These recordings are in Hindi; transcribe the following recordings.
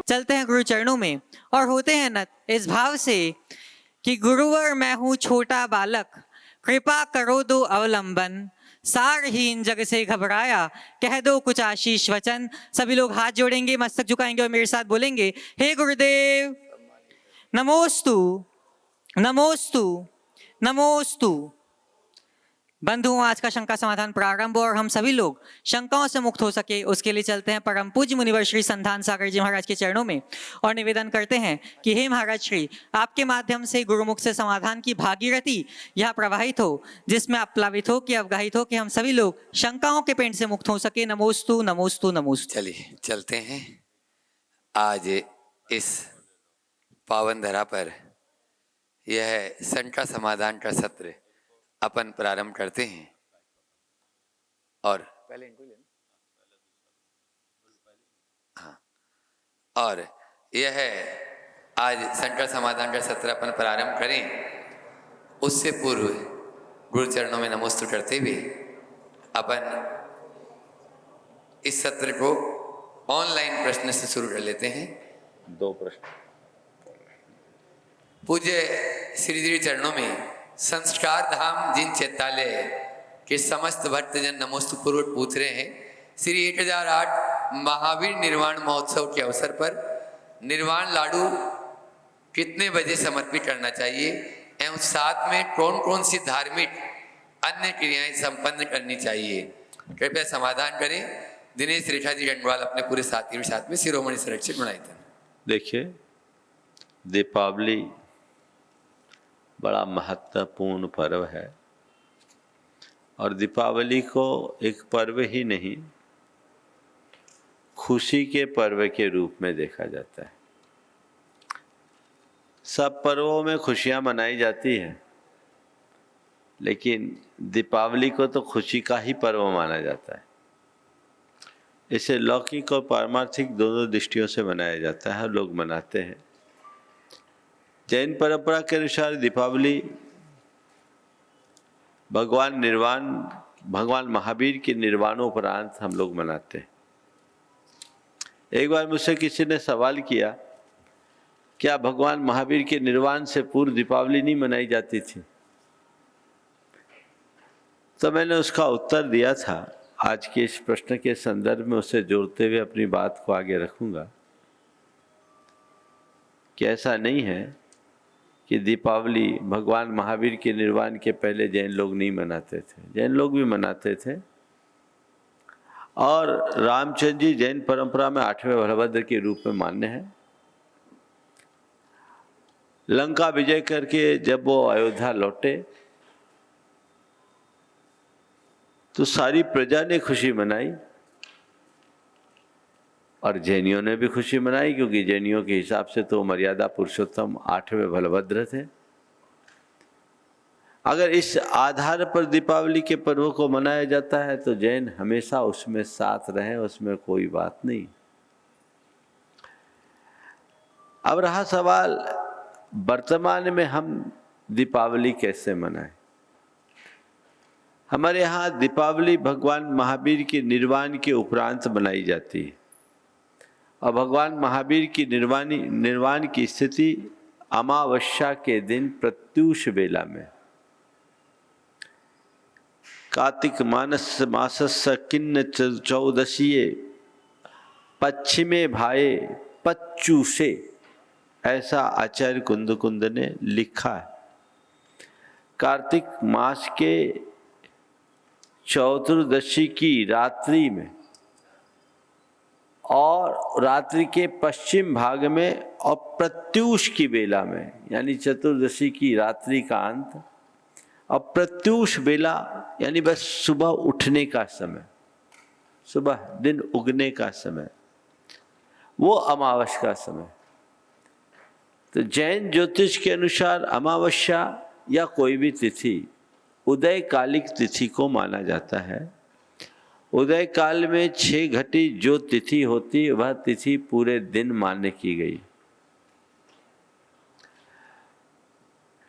चलते हैं गुरु चरणों में और होते हैं नत इस भाव से कि गुरुवर मैं हूँ छोटा बालक, कृपा करो दो अवलंबन, सारहीन जग से घबराया, कह दो कुछ आशीष वचन। सभी लोग हाथ जोड़ेंगे, मस्तक झुकाएंगे और मेरे साथ बोलेंगे, हे गुरुदेव नमोस्तु नमोस्तु नमोस्तु। बंधुओं, आज का शंका समाधान प्रारंभ और हम सभी लोग शंकाओं से मुक्त हो सके उसके लिए चलते हैं परम पूज्य मुनिवर श्री संधान सागर जी महाराज के चरणों में और निवेदन करते हैं कि हे महाराज श्री, आपके माध्यम से गुरुमुख से समाधान की भागीरथी यह प्रवाहित हो, जिसमें आप प्लावित हो कि अवगाहित हो कि हम सभी लोग शंकाओं के पेंट से मुक्त हो सके। नमोस्तु नमोस्तु नमोस्तु। चलिए चलते हैं। आज इस पावन धरा पर यह शंका समाधान का सत्र अपन प्रारंभ करते हैं और पहले इनको लेना। हाँ, और यह आज शंका समाधान का सत्र अपन प्रारंभ करें उससे पूर्व गुरु चरणों में नमोस्तु करते हुए अपन इस सत्र को ऑनलाइन प्रश्न से शुरू कर लेते हैं। 2 प्रश्न। पूज्य श्री जी चरणों में संस्कार धाम जिन चैतालय के समस्त भक्तजन नमोस्तु पूर्वक पूछ रहे हैं, श्री 1008 महावीर निर्वाण महोत्सव के अवसर पर निर्वाण लाडू कितने बजे समर्पित करना चाहिए एवं साथ में कौन कौन सी धार्मिक अन्य क्रियाएं संपन्न करनी चाहिए, कृपया समाधान करें। दिनेश रेखा जी गंगवाल अपने पूरे साथियों के साथ में शिरोमणि संरक्षक बनाए थे। देखिए, दीपावली बड़ा महत्वपूर्ण पर्व है और दीपावली को एक पर्व ही नहीं, खुशी के पर्व के रूप में देखा जाता है। सब पर्वों में खुशियां मनाई जाती हैं, लेकिन दीपावली को तो खुशी का ही पर्व माना जाता है। इसे लौकिक और पारमार्थिक दोनों दृष्टियों से मनाया जाता है, लोग मनाते हैं। जैन परंपरा के अनुसार दीपावली भगवान महावीर के निर्वाणोपरांत हम लोग मनाते हैं। एक बार मुझसे किसी ने सवाल किया, क्या भगवान महावीर के निर्वाण से पूर्व दीपावली नहीं मनाई जाती थी? तो मैंने उसका उत्तर दिया था। आज के इस प्रश्न के संदर्भ में उसे जोड़ते हुए अपनी बात को आगे रखूंगा कि ऐसा नहीं है कि दीपावली भगवान महावीर के निर्वाण के पहले जैन लोग नहीं मनाते थे। जैन लोग भी मनाते थे और रामचंद्र जी जैन परंपरा में 8वें बलभद्र के रूप में मान्य है। लंका विजय करके जब वो अयोध्या लौटे तो सारी प्रजा ने खुशी मनाई और जैनियों ने भी खुशी मनाई, क्योंकि जैनियों के हिसाब से तो मर्यादा पुरुषोत्तम 8वें बलभद्र थे। अगर इस आधार पर दीपावली के पर्व को मनाया जाता है तो जैन हमेशा उसमें साथ रहे, उसमें कोई बात नहीं। अब रहा सवाल वर्तमान में हम दीपावली कैसे मनाएं। हमारे यहाँ दीपावली भगवान महावीर के निर्वाण के उपरांत मनाई जाती है और भगवान महावीर की निर्वाण की स्थिति अमावस्या के दिन प्रत्यूष बेला में कार्तिक मासस्य किन्न चौदशीये पश्चिमे भाये पच्चूसे, ऐसा आचार्य कुंद ने लिखा है। कार्तिक मास के चतुर्दशी की रात्रि में और रात्रि के पश्चिम भाग में और प्रत्यूष की बेला में, यानी चतुर्दशी की रात्रि का अंत और प्रत्यूष बेला यानी बस सुबह उठने का समय, सुबह दिन उगने का समय, वो अमावस्या का समय। तो जैन ज्योतिष के अनुसार अमावस्या या कोई भी तिथि उदय कालिक तिथि को माना जाता है। उदय काल में 6 घटी जो तिथि होती वह तिथि पूरे दिन मान्य की गई।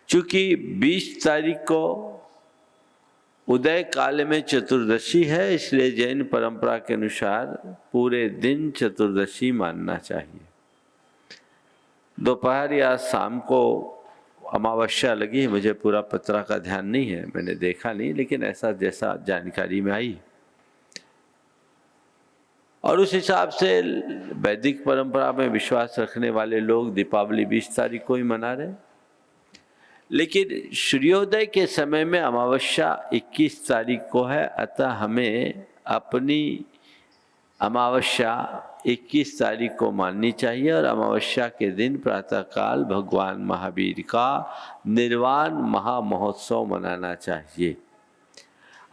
चूंकि 20 तारीख को उदय काल में चतुर्दशी है, इसलिए जैन परंपरा के अनुसार पूरे दिन चतुर्दशी मानना चाहिए। दोपहर या शाम को अमावस्या लगी है, मुझे पूरा पत्रा का ध्यान नहीं है, मैंने देखा नहीं, लेकिन ऐसा जैसा जानकारी में आई। और उस हिसाब से वैदिक परंपरा में विश्वास रखने वाले लोग दीपावली 20 तारीख को ही मना रहे, लेकिन सूर्योदय के समय में अमावस्या 21 तारीख को है, अतः हमें अपनी अमावस्या 21 तारीख को माननी चाहिए और अमावस्या के दिन प्रातःकाल भगवान महावीर का निर्वाण महामहोत्सव मनाना चाहिए।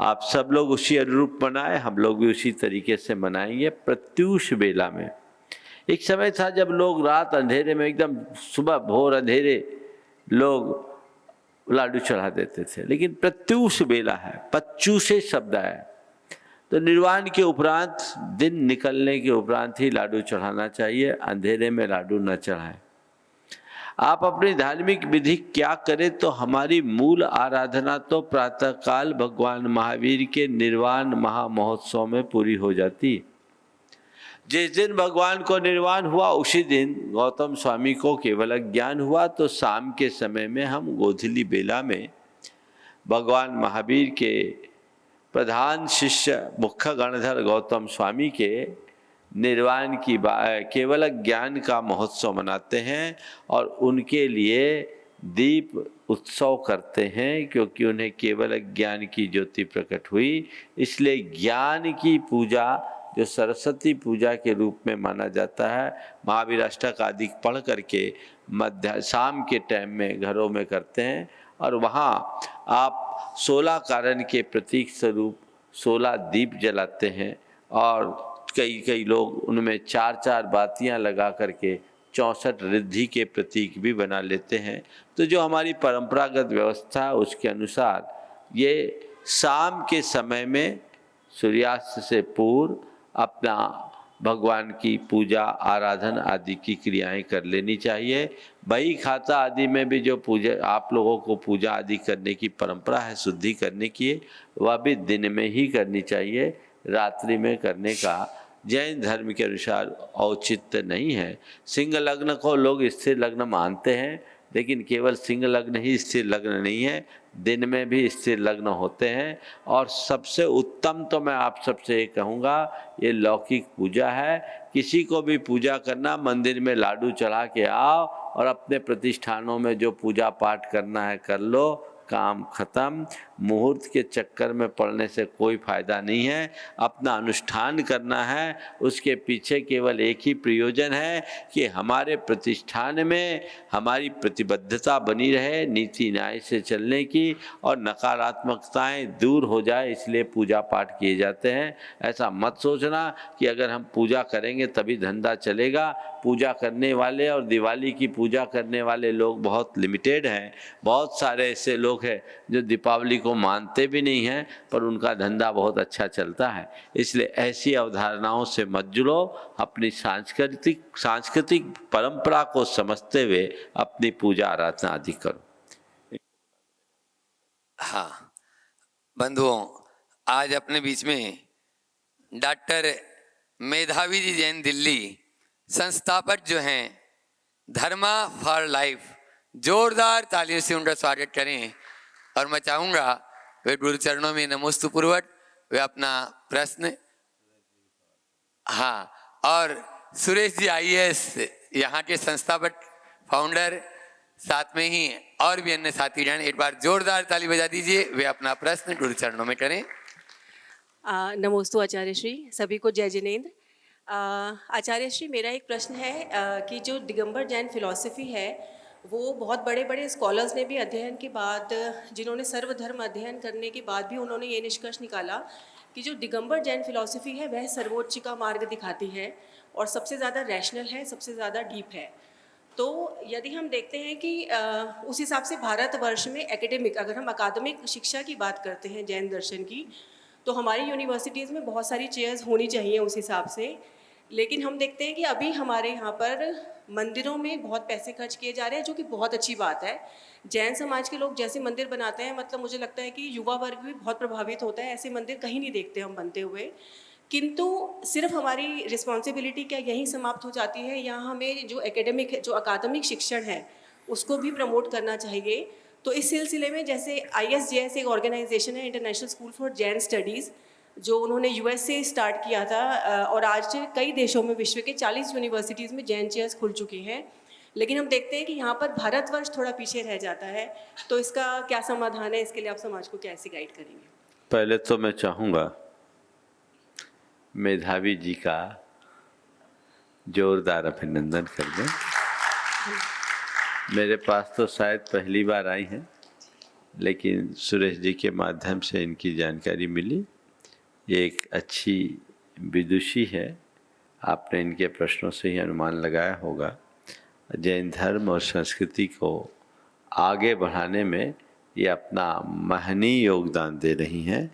आप सब लोग उसी अनुरूप मनाएं, हम लोग भी उसी तरीके से मनाएंगे। प्रत्यूष बेला में एक समय था जब लोग रात अंधेरे में, एकदम सुबह भोर अंधेरे लोग लाडू चढ़ा देते थे, लेकिन प्रत्यूष बेला है, पच्चूसे शब्द है, तो निर्वाण के उपरांत, दिन निकलने के उपरांत ही लाडू चढ़ाना चाहिए, अंधेरे में लाडू न चढ़ाएं। आप अपनी धार्मिक विधि क्या करें, तो हमारी मूल आराधना तो प्रातःकाल भगवान महावीर के निर्वाण महामहोत्सव में पूरी हो जाती। जिस दिन भगवान को निर्वाण हुआ उसी दिन गौतम स्वामी को केवल ज्ञान हुआ, तो शाम के समय में हम गोधूली बेला में भगवान महावीर के प्रधान शिष्य मुख्य गणधर गौतम स्वामी के निर्वाण की केवल ज्ञान का महोत्सव मनाते हैं और उनके लिए दीप उत्सव करते हैं, क्योंकि उन्हें केवल ज्ञान की ज्योति प्रकट हुई। इसलिए ज्ञान की पूजा जो सरस्वती पूजा के रूप में माना जाता है, महावीर अष्टक आदि पढ़ करके शाम के टाइम में घरों में करते हैं, और वहाँ आप 16 कारण के प्रतीक स्वरूप 16 दीप जलाते हैं और कई लोग उनमें 4-4 बातियां लगा करके 64 रिद्धि के प्रतीक भी बना लेते हैं। तो जो हमारी परंपरागत व्यवस्था है उसके अनुसार ये शाम के समय में सूर्यास्त से पूर्व अपना भगवान की पूजा आराधन आदि की क्रियाएं कर लेनी चाहिए। बही खाता आदि में भी जो पूजा आप लोगों को पूजा आदि करने की परंपरा है शुद्धि करने की, वह भी दिन में ही करनी चाहिए, रात्रि में करने का जैन धर्म के अनुसार औचित्य नहीं है। सिंह लग्न को लोग स्थिर लग्न मानते हैं, लेकिन केवल सिंह लग्न ही स्थिर लग्न नहीं है, दिन में भी स्थिर लग्न होते हैं। और सबसे उत्तम तो मैं आप सबसे ये कहूँगा, ये लौकिक पूजा है। किसी को भी पूजा करना, मंदिर में लाडू चढ़ा के आओ और अपने प्रतिष्ठानों में जो पूजा पाठ करना है कर लो, काम खत्म। मुहूर्त के चक्कर में पड़ने से कोई फायदा नहीं है। अपना अनुष्ठान करना है, उसके पीछे केवल एक ही प्रयोजन है कि हमारे प्रतिष्ठान में हमारी प्रतिबद्धता बनी रहे, नीति न्याय से चलने की, और नकारात्मकताएं दूर हो जाए, इसलिए पूजा पाठ किए जाते हैं। ऐसा मत सोचना कि अगर हम पूजा करेंगे तभी धंधा चलेगा। पूजा करने वाले और दिवाली की पूजा करने वाले लोग बहुत लिमिटेड हैं। बहुत सारे ऐसे लोग हैं जो दीपावली को मानते भी नहीं हैं, पर उनका धंधा बहुत अच्छा चलता है। इसलिए ऐसी अवधारणाओं से मत जुड़ो, अपनी सांस्कृतिक परंपरा को समझते हुए अपनी पूजा आराधना आदि करो। हाँ बंधुओं, आज अपने बीच में डॉक्टर मेधावी जी जैन दिल्ली संस्थापक जो हैं धर्मा फॉर लाइफ, जोरदार तालियों से उनका स्वागत करें। और मैं चाहूँगा वे गुरु चरणों में नमोस्तु पूर्वक वे अपना प्रश्न, हाँ, और सुरेश जी IAS यहाँ के संस्थापक फाउंडर, साथ में ही और भी अन्य साथीगण, एक बार जोरदार ताली बजा दीजिए, वे अपना प्रश्न गुरु चरणों में करें। नमोस्तु आचार्य श्री, सभी को जय जिनेन्द्र। आचार्य श्री, मेरा एक प्रश्न है कि जो दिगंबर जैन फिलॉसफी है वो बहुत बड़े बड़े स्कॉलर्स ने भी अध्ययन के बाद, जिन्होंने सर्वधर्म अध्ययन करने के बाद भी उन्होंने ये निष्कर्ष निकाला कि जो दिगंबर जैन फिलॉसफी है वह सर्वोच्च का मार्ग दिखाती है और सबसे ज़्यादा रैशनल है, सबसे ज़्यादा डीप है। तो यदि हम देखते हैं कि उस हिसाब से भारतवर्ष में एकेडमिक, अगर हम अकादमिक शिक्षा की बात करते हैं जैन दर्शन की, तो हमारी यूनिवर्सिटीज़ में बहुत सारी चेयर्स होनी चाहिए उस हिसाब से। लेकिन हम देखते हैं कि अभी हमारे यहाँ पर मंदिरों में बहुत पैसे खर्च किए जा रहे हैं, जो कि बहुत अच्छी बात है। जैन समाज के लोग जैसे मंदिर बनाते हैं, मतलब मुझे लगता है कि युवा वर्ग भी बहुत प्रभावित होता है। ऐसे मंदिर कहीं नहीं देखते हम बनते हुए। किंतु सिर्फ हमारी रिस्पॉन्सिबिलिटी क्या यहीं समाप्त हो जाती है, या हमें जो अकादमिक शिक्षण है उसको भी प्रमोट करना चाहिए? तो इस सिलसिले में जैसे ISJS एक ऑर्गेनाइजेशन है, international school for Jain studies, जो उन्होंने US से स्टार्ट किया था, और आज कई देशों में विश्व के 40 यूनिवर्सिटीज़ में जैन चेयर्स खुल चुकी हैं। लेकिन हम देखते हैं कि यहाँ पर भारतवर्ष थोड़ा पीछे रह जाता है, तो इसका क्या समाधान है? इसके लिए आप समाज को कैसे गाइड करेंगे? पहले तो मैं चाहूँगा मेधावी जी का जोरदार अभिनंदन कर दें। मेरे पास तो शायद पहली बार आई हैं, लेकिन सुरेश जी के माध्यम से इनकी जानकारी मिली। ये एक अच्छी विदुषी है, आपने इनके प्रश्नों से ही अनुमान लगाया होगा। जैन धर्म और संस्कृति को आगे बढ़ाने में ये अपना महनीय योगदान दे रही हैं।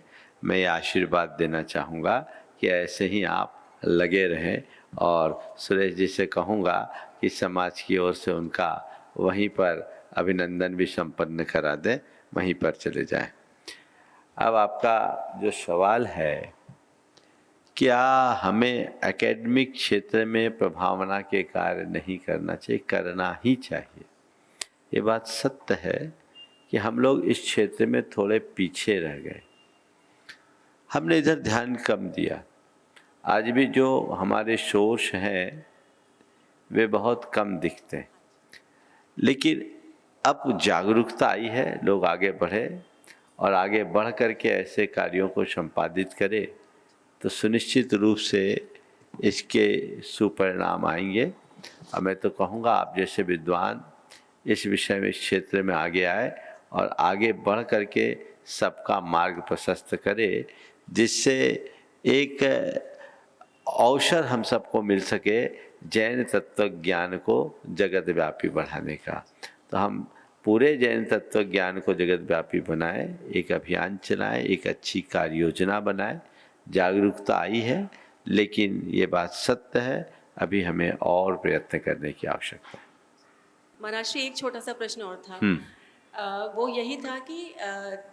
मैं ये आशीर्वाद देना चाहूँगा कि ऐसे ही आप लगे रहें, और सुरेश जी से कहूँगा कि समाज की ओर से उनका वहीं पर अभिनंदन भी संपन्न करा दें, वहीं पर चले जाएं। अब आपका जो सवाल है, क्या हमें एकेडमिक क्षेत्र में प्रभावना के कार्य नहीं करना चाहिए? करना ही चाहिए। ये बात सत्य है कि हम लोग इस क्षेत्र में थोड़े पीछे रह गए, हमने इधर ध्यान कम दिया। आज भी जो हमारे सोर्स हैं वे बहुत कम दिखते हैं, लेकिन अब जागरूकता आई है, लोग आगे बढ़े और आगे बढ़ कर के ऐसे कार्यों को संपादित करें तो सुनिश्चित रूप से इसके सुपरिणाम आएंगे। और मैं तो कहूँगा आप जैसे विद्वान इस विषय में, इस क्षेत्र में आगे आए और आगे बढ़ कर के सबका मार्ग प्रशस्त करे, जिससे एक अवसर हम सबको मिल सके जैन तत्व ज्ञान को जगत व्यापी बढ़ाने का। तो हम पूरे जैन तत्व ज्ञान को जगत व्यापी बनाएं, एक अभियान चलाएं, एक अच्छी कार्य योजना बनाएं। जागरूकता आई है, लेकिन ये बात सत्य है, अभी हमें और प्रयत्न करने की आवश्यकता है। महाराज श्री, एक छोटा सा प्रश्न और था। वो यही था कि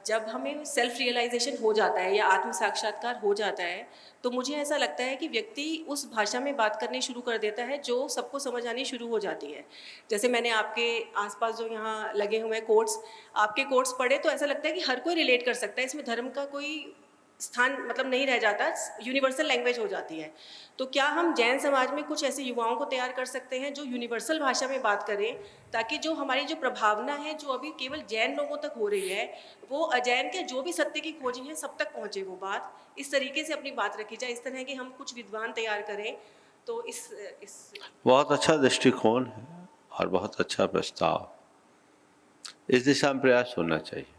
जब हमें सेल्फ रियलाइजेशन हो जाता है या आत्म साक्षात्कार हो जाता है, तो मुझे ऐसा लगता है कि व्यक्ति उस भाषा में बात करनी शुरू कर देता है जो सबको समझ आनी शुरू हो जाती है। जैसे मैंने आपके आसपास जो यहाँ लगे हुए कोट्स, आपके कोट्स पढ़े तो ऐसा लगता है कि हर कोई रिलेट कर सकता है, इसमें धर्म का कोई स्थान मतलब नहीं रह जाता, यूनिवर्सल लैंग्वेज हो जाती है। तो क्या हम जैन समाज में कुछ ऐसे युवाओं को तैयार कर सकते हैं जो यूनिवर्सल भाषा में बात करें, ताकि जो हमारी जो प्रभावना है जो अभी केवल जैन लोगों तक हो रही है, वो अजैन के जो भी सत्य की खोजी है सब तक पहुँचे, वो बात इस तरीके से अपनी बात रखी जाए, इस तरह की हम कुछ विद्वान तैयार करें। तो इस बहुत अच्छा दृष्टिकोण है और बहुत अच्छा प्रस्ताव, इस दिशा में प्रयास होना चाहिए।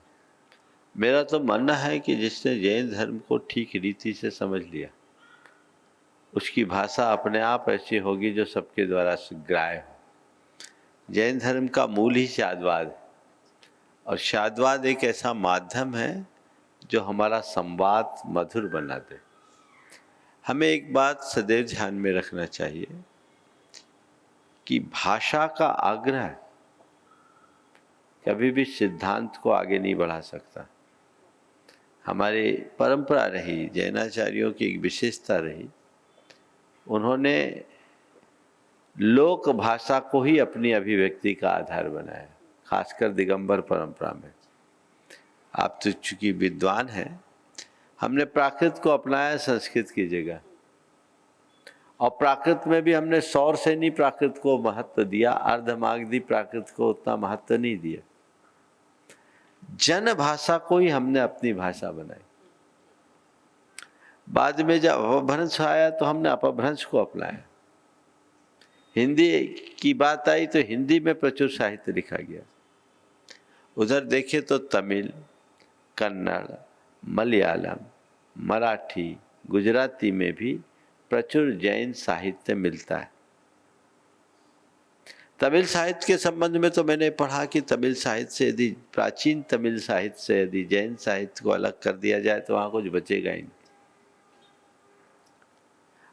मेरा तो मानना है कि जिसने जैन धर्म को ठीक रीति से समझ लिया, उसकी भाषा अपने आप ऐसी होगी जो सबके द्वारा ग्राह्य हो। जैन धर्म का मूल ही शादवाद है, और शादवाद एक ऐसा माध्यम है जो हमारा संवाद मधुर बना दे। हमें एक बात सदैव ध्यान में रखना चाहिए कि भाषा का आग्रह कभी भी सिद्धांत को आगे नहीं बढ़ा सकता। हमारी परंपरा रही, जैनाचार्यों की एक विशेषता रही, उन्होंने लोक भाषा को ही अपनी अभिव्यक्ति का आधार बनाया, खासकर दिगंबर परंपरा में। आप तो चूंकि विद्वान हैं, हमने प्राकृत को अपनाया संस्कृत की जगह, और प्राकृत में भी हमने सौर सेनी प्राकृत को महत्व दिया, अर्धमागधी प्राकृत को उतना महत्व नहीं दिया। जन भाषा को ही हमने अपनी भाषा बनाई। बाद में जब अपभ्रंश आया तो हमने अपभ्रंश को अपनाया। हिंदी की बात आई तो हिंदी में प्रचुर साहित्य लिखा गया। उधर देखें तो तमिल, कन्नड़, मलयालम, मराठी, गुजराती में भी प्रचुर जैन साहित्य मिलता है। तमिल साहित्य के संबंध में तो मैंने पढ़ा कि तमिल साहित्य से यदि, प्राचीन तमिल साहित्य से यदि जैन साहित्य को अलग कर दिया जाए तो वहाँ कुछ बचेगा ही नहीं।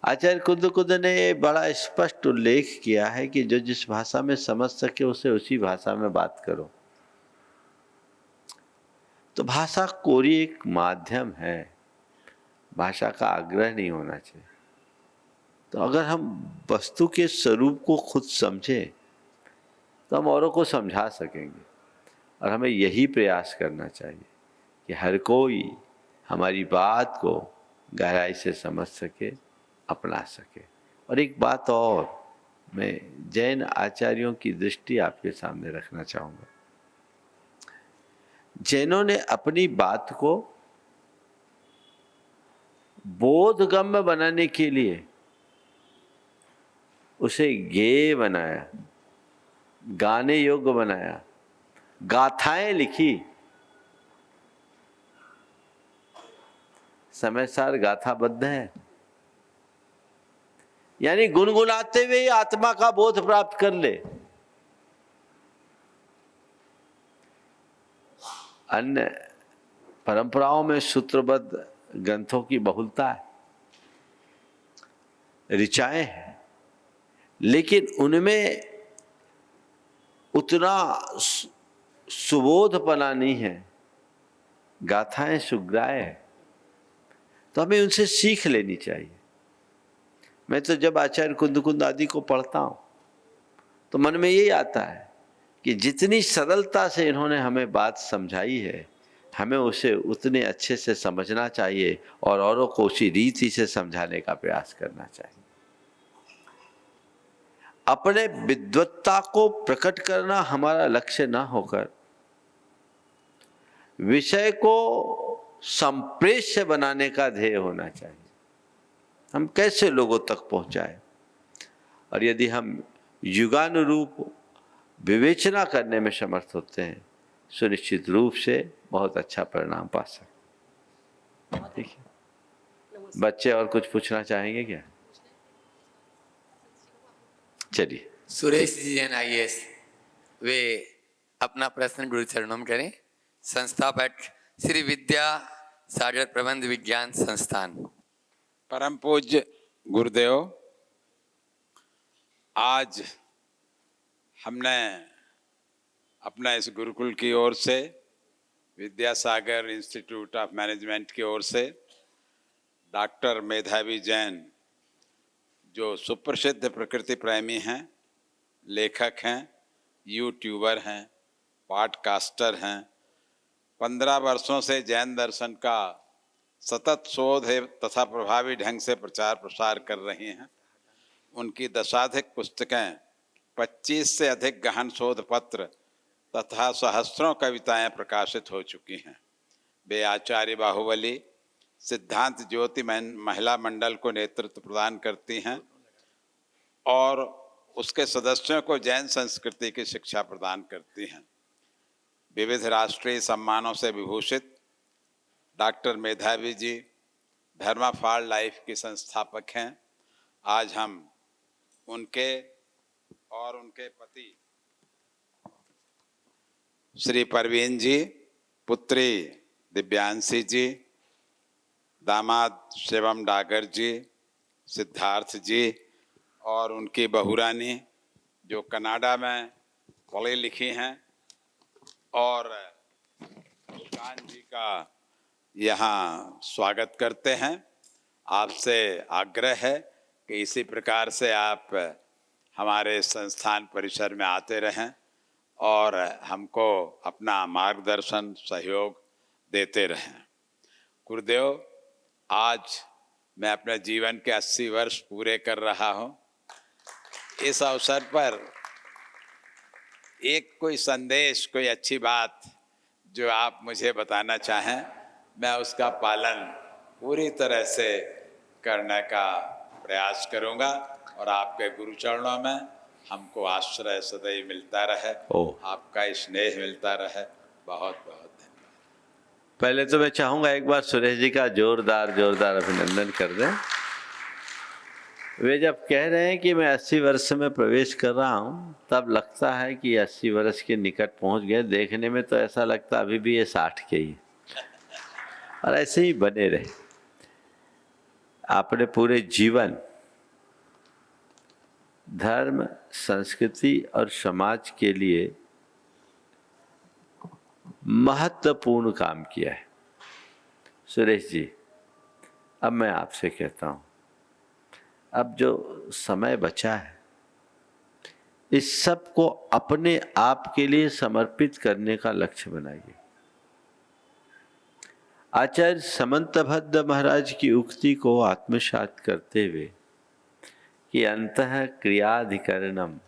आचार्य कुद्द ने बड़ा स्पष्ट उल्लेख किया है कि जो जिस भाषा में समझ सके उसे उसी भाषा में बात करो। तो भाषा कोरी एक माध्यम है, भाषा का आग्रह नहीं होना चाहिए। तो अगर हम वस्तु के स्वरूप को खुद समझें तो हम औरों को समझा सकेंगे। और हमें यही प्रयास करना चाहिए कि हर कोई हमारी बात को गहराई से समझ सके, अपना सके। और एक बात और मैं जैन आचार्यों की दृष्टि आपके सामने रखना चाहूँगा। जैनों ने अपनी बात को बोधगम्य बनाने के लिए उसे गेय बनाया, गाने योग्य बनाया, गाथाएं लिखी। समय सार गाथाबद्ध है, यानी गुनगुनाते हुए आत्मा का बोध प्राप्त कर ले। अन्य परंपराओं में सूत्रबद्ध ग्रंथों की बहुलता है, ऋचाएं हैं, लेकिन उनमें उतना सुबोधपना नहीं है। गाथाएं सुग्राह्य है, तो हमें उनसे सीख लेनी चाहिए। मैं तो जब आचार्य कुंद आदि को पढ़ता हूँ तो मन में यही आता है कि जितनी सरलता से इन्होंने हमें बात समझाई है, हमें उसे उतने अच्छे से समझना चाहिए और औरों को उसी रीति से समझाने का प्रयास करना चाहिए। अपने विद्वत्ता को प्रकट करना हमारा लक्ष्य न होकर विषय को संप्रेष्य बनाने का ध्येय होना चाहिए। हम कैसे लोगों तक पहुंचाएं, और यदि हम युगानुरूप विवेचना करने में समर्थ होते हैं, सुनिश्चित रूप से बहुत अच्छा परिणाम पा सकते। ठीक है, बच्चे और कुछ पूछना चाहेंगे क्या? चलिए, सुरेश जी जैन IAS, वे अपना प्रश्न गुरु चरणों में करें। संस्थापक श्री विद्या सागर प्रबंध विज्ञान संस्थान। परम पूज्य गुरुदेव, आज हमने अपना इस गुरुकुल की ओर से, विद्यासागर इंस्टीट्यूट ऑफ मैनेजमेंट की ओर से डॉक्टर मेधावी जैन, जो सुप्रसिद्ध प्रकृति प्रेमी हैं, लेखक हैं, यूट्यूबर हैं, पॉडकास्टर हैं, 15 वर्षों से जैन दर्शन का सतत शोध तथा प्रभावी ढंग से प्रचार प्रसार कर रही हैं। उनकी दशाधिक पुस्तकें, 25 से अधिक गहन शोध पत्र तथा सहस्त्रों कविताएं प्रकाशित हो चुकी हैं। वे आचार्य बाहुबली सिद्धांत ज्योति महिला मंडल को नेतृत्व प्रदान करती हैं और उसके सदस्यों को जैन संस्कृति की शिक्षा प्रदान करती हैं। विविध राष्ट्रीय सम्मानों से विभूषित डॉक्टर मेधावी जी धर्मा फॉर लाइफ की संस्थापक हैं। आज हम उनके और उनके पति श्री परवीन जी, पुत्री दिव्यांशी जी, दामाद शिवम डागर जी, सिद्धार्थ जी और उनकी बहुरानी जो कनाडा में पढ़ी लिखी हैं, और मुस्कान जी का यहाँ स्वागत करते हैं। आपसे आग्रह है कि इसी प्रकार से आप हमारे संस्थान परिसर में आते रहें और हमको अपना मार्गदर्शन सहयोग देते रहें। गुरुदेव, आज मैं अपने जीवन के 80 वर्ष पूरे कर रहा हूँ। इस अवसर पर एक कोई संदेश, कोई अच्छी बात जो आप मुझे बताना चाहें, मैं उसका पालन पूरी तरह से करने का प्रयास करूँगा और आपके गुरु चरणों में हमको आश्रय सदैव मिलता रहे, आपका स्नेह मिलता रहे। बहुत बहुत धन्यवाद। पहले तो मैं चाहूँगा एक बार सुरेश जी का जोरदार अभिनंदन कर दें। वे जब कह रहे हैं कि मैं 80 वर्ष में प्रवेश कर रहा हूँ, तब लगता है कि 80 वर्ष के निकट पहुँच गए। देखने में तो ऐसा लगता अभी भी ये 60 के ही, और ऐसे ही बने रहे। आपने पूरे जीवन धर्म, संस्कृति और समाज के लिए महत्वपूर्ण काम किया है। सुरेश जी, अब मैं आपसे कहता हूँ, अब जो समय बचा है इस सब को अपने आप के लिए समर्पित करने का लक्ष्य बनाइए। आचार्य समंतभद्र महाराज की उक्ति को आत्मसात करते हुए कि अंतः क्रियाधिकरणम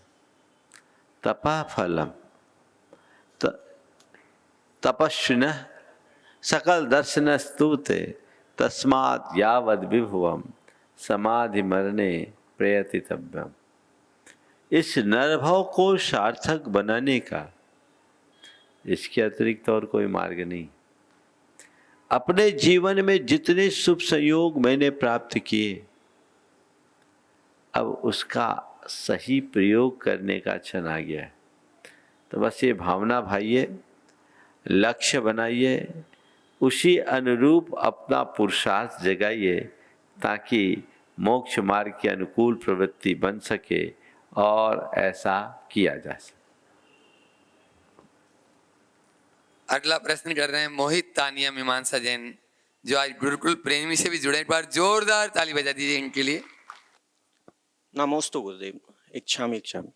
तपाफलम तपस्विनः सकल दर्शन स्तुते तस्मात् यावद विभुवम समाधि मरणे प्रयतितव्यम। इस नरभव को सार्थक बनाने का इसके अतिरिक्त और कोई मार्ग नहीं। अपने जीवन में जितने शुभ संयोग मैंने प्राप्त किए, अब उसका सही प्रयोग करने का क्षण आ गया है। तो बस ये भावना भाइये, लक्ष्य बनाइए, उसी अनुरूप अपना पुरुषार्थ जगाइए ताकि मोक्ष मार्ग के अनुकूल प्रवृत्ति बन सके और ऐसा किया जा सके। अगला प्रश्न कर रहे हैं मोहित तानिया मीमांसा जैन, जो आज गुरुकुल प्रेमी से भी जुड़े। एक बार जोरदार ताली बजा दीजिए इनके लिए। नमोस्तु गुरुदेव। इच्छामि इच्छामि।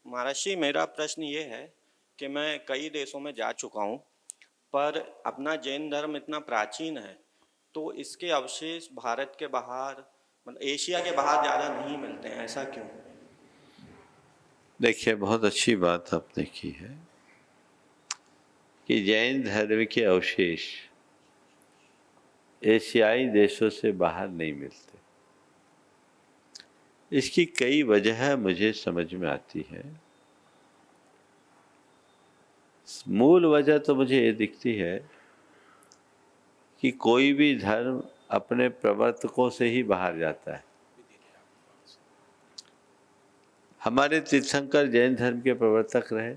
महाराज जी, मेरा प्रश्न ये है कि मैं कई देशों में जा चुका हूँ, पर अपना जैन धर्म इतना प्राचीन है तो इसके अवशेष भारत के बाहर, मतलब एशिया के बाहर ज़्यादा नहीं मिलते हैं, ऐसा क्यों? देखिए, बहुत अच्छी बात आपने की है कि जैन धर्म के अवशेष एशियाई देशों से बाहर नहीं मिलते। इसकी कई वजह मुझे समझ में आती है। मूल वजह तो मुझे ये दिखती है कि कोई भी धर्म अपने प्रवर्तकों से ही बाहर जाता है। हमारे तीर्थंकर जैन धर्म के प्रवर्तक रहे।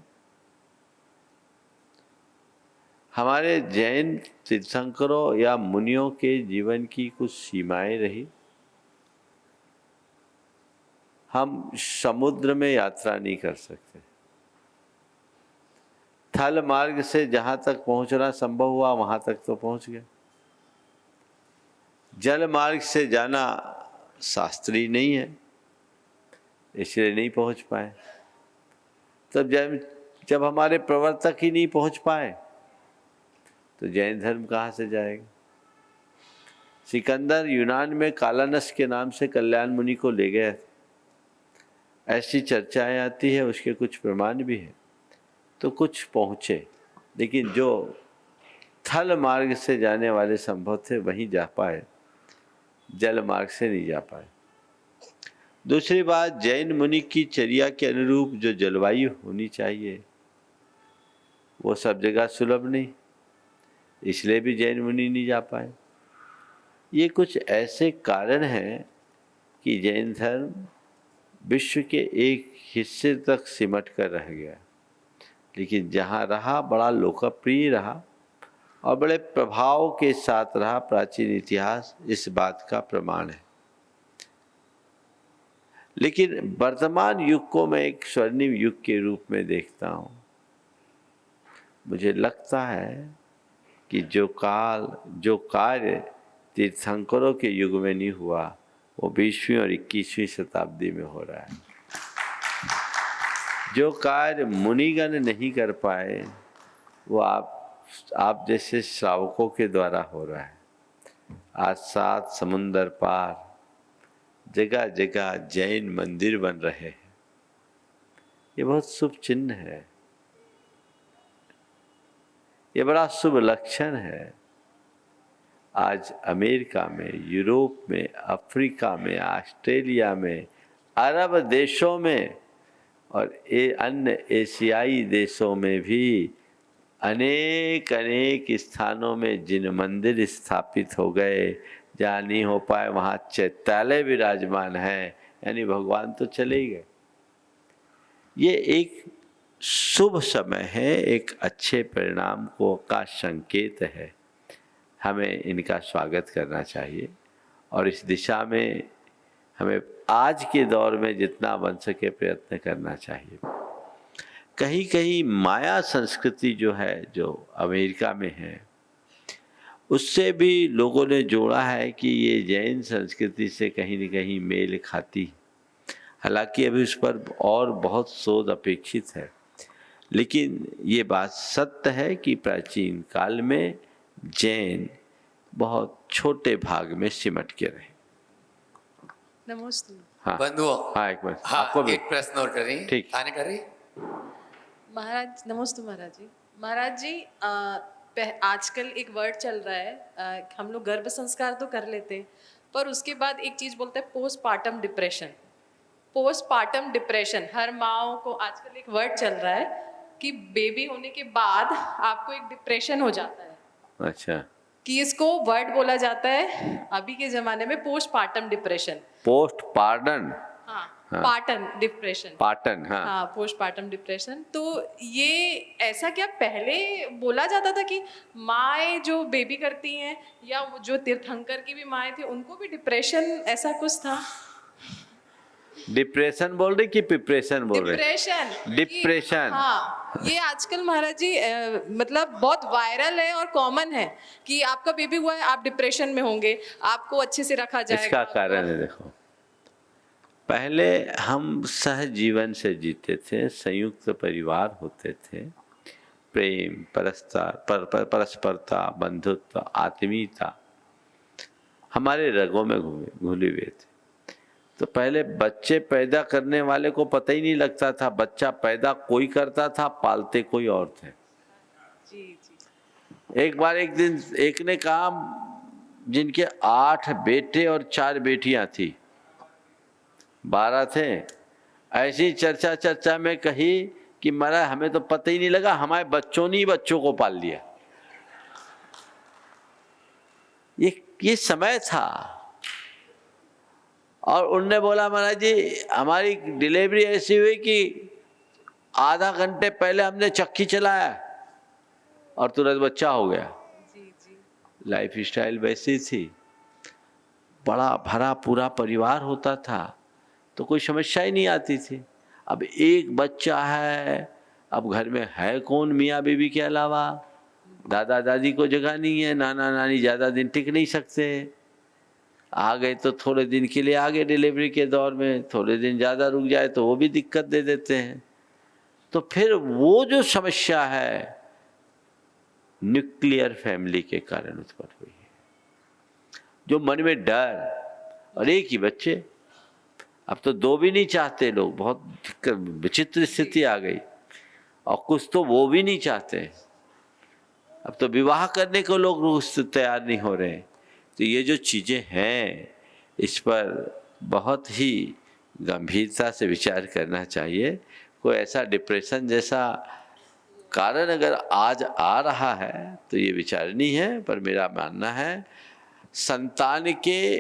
हमारे जैन तीर्थंकरों या मुनियों के जीवन की कुछ सीमाएं रही। हम समुद्र में यात्रा नहीं कर सकते। थल मार्ग से जहाँ तक पहुँचना संभव हुआ वहाँ तक तो पहुँच गए। जल मार्ग से जाना शास्त्रीय नहीं है, इसलिए नहीं पहुँच पाए। तब जब हमारे प्रवर्तक ही नहीं पहुँच पाए तो जैन धर्म कहाँ से जाएगा? सिकंदर यूनान में कालानस के नाम से कल्याण मुनि को ले गए, ऐसी चर्चाएं आती है, उसके कुछ प्रमाण भी हैं। तो कुछ पहुँचे, लेकिन जो थल मार्ग से जाने वाले संभव थे वहीं जा पाए, जल मार्ग से नहीं जा पाए। दूसरी बात, जैन मुनि की चर्या के अनुरूप जो जलवायु होनी चाहिए वो सब जगह सुलभ नहीं, इसलिए भी जैन मुनि नहीं जा पाए। ये कुछ ऐसे कारण हैं कि जैन धर्म विश्व के एक हिस्से तक सिमट कर रह गया, लेकिन जहाँ रहा बड़ा लोकप्रिय रहा और बड़े प्रभाव के साथ रहा। प्राचीन इतिहास इस बात का प्रमाण है। लेकिन वर्तमान युग को मैं एक स्वर्णिम युग के रूप में देखता हूँ। मुझे लगता है कि जो कार्य तीर्थंकरों के युग में नहीं हुआ वो 20वीं और 21वीं शताब्दी में हो रहा है। जो कार्य मुनिगण नहीं कर पाए वो आप जैसे श्रावकों के द्वारा हो रहा है। आज 7 समुंदर पार जगह जगह जैन मंदिर बन रहे हैं। ये बहुत शुभ चिन्ह है, ये बड़ा शुभ लक्षण है। आज अमेरिका में, यूरोप में, अफ्रीका में, ऑस्ट्रेलिया में, अरब देशों में और अन्य एशियाई देशों में भी अनेक स्थानों में जिन मंदिर स्थापित हो गए, जहाँ नहीं हो पाए वहाँ चैत्यालय विराजमान है, यानी भगवान तो चले ही गए। ये एक शुभ समय है, एक अच्छे परिणाम का संकेत है। हमें इनका स्वागत करना चाहिए और इस दिशा में हमें आज के दौर में जितना बन सके प्रयत्न करना चाहिए। कहीं कहीं माया संस्कृति जो है, जो अमेरिका में है, उससे भी लोगों ने जोड़ा है कि ये जैन संस्कृति से कहीं न कहीं मेल खाती। हालांकि अभी उस पर और बहुत शोध अपेक्षित है, लेकिन ये बात सत्य है कि प्राचीन काल में जैन बहुत छोटे भाग में सिमट के रहे। नमस्ते। हाँ बंधुओं, हाँ, एक बार हाँ, आपको भी एक प्रश्न और करें। ठीक। आने कर रही। महाराज नमस्ते महाराज जी। महाराज जी आजकल एक वर्ड चल रहा है, हम लोग गर्भ संस्कार तो कर लेते हैं, पर उसके बाद एक चीज बोलते हैं पोस्टपार्टम डिप्रेशन। पोस्टपार्टम डिप्रेशन हर माओ को आजकल एक वर्ड चल रहा है कि बेबी होने के बाद आपको एक डिप्रेशन हो जाता है। अच्छा, कि इसको वर्ड बोला जाता है अभी के जमाने में पोस्टपार्टम डिप्रेशन। पोस्ट पार्डन, हाँ, हाँ। Pattern depression. पाटन, हाँ हाँ, पोस्टपार्टम डिप्रेशन। तो ये ऐसा क्या पहले बोला जाता था कि माएँ जो बेबी करती हैं या वो जो तीर्थंकर की भी माएँ थी उनको भी डिप्रेशन ऐसा कुछ था? डिप्रेशन बोल रही कि प्रिपरेशन बोल रहे? डिप्रेशन। डिप्रेशन। हाँ, ये आजकल महाराज जी मतलब बहुत वायरल है और कॉमन है कि आपका बेबी हुआ है, आप डिप्रेशन में होंगे, आपको अच्छे से रखा जाएगा। इसका कारण है, देखो, पहले हम सहजीवन से जीते थे, संयुक्त परिवार होते थे, प्रेम, परस्परता, बंधुत्व, आत्मीयता हमारे रगों में घुले हुए थे। तो पहले बच्चे पैदा करने वाले को पता ही नहीं लगता था, बच्चा पैदा कोई करता था, पालते कोई और थे। जी जी। एक बार एक दिन एक ने कहा, जिनके 8 बेटे और 4 बेटियां थी, 12 थे, ऐसी चर्चा में कही कि मरा हमें तो पता ही नहीं लगा, हमारे बच्चों ने ही बच्चों को पाल लिया। ये समय था। और उनने बोला, महाराज जी हमारी डिलीवरी ऐसी हुई कि आधा घंटे पहले हमने चक्की चलाया और तुरंत बच्चा हो गया। जी जी। लाइफ स्टाइल वैसी थी, बड़ा भरा पूरा परिवार होता था, तो कोई समस्या ही नहीं आती थी। अब एक बच्चा है, अब घर में है कौन मियाँ बीवी के अलावा? दादा दादी को जगह नहीं है, नाना नानी ज़्यादा दिन टिक नहीं सकते, आ गए तो थोड़े दिन के लिए आ गए डिलीवरी के दौर में, थोड़े दिन ज़्यादा रुक जाए तो वो भी दिक्कत दे देते हैं। तो फिर वो जो समस्या है न्यूक्लियर फैमिली के कारण उत्पन्न हुई है, जो मन में डर, और एक ही बच्चे, अब तो 2 भी नहीं चाहते लोग, बहुत विचित्र स्थिति आ गई, और कुछ तो वो भी नहीं चाहते, अब तो विवाह करने को लोग तैयार नहीं हो रहे। तो ये जो चीज़ें हैं, इस पर बहुत ही गंभीरता से विचार करना चाहिए। कोई ऐसा डिप्रेशन जैसा कारण अगर आज आ रहा है तो ये विचारणीय है, पर मेरा मानना है संतान के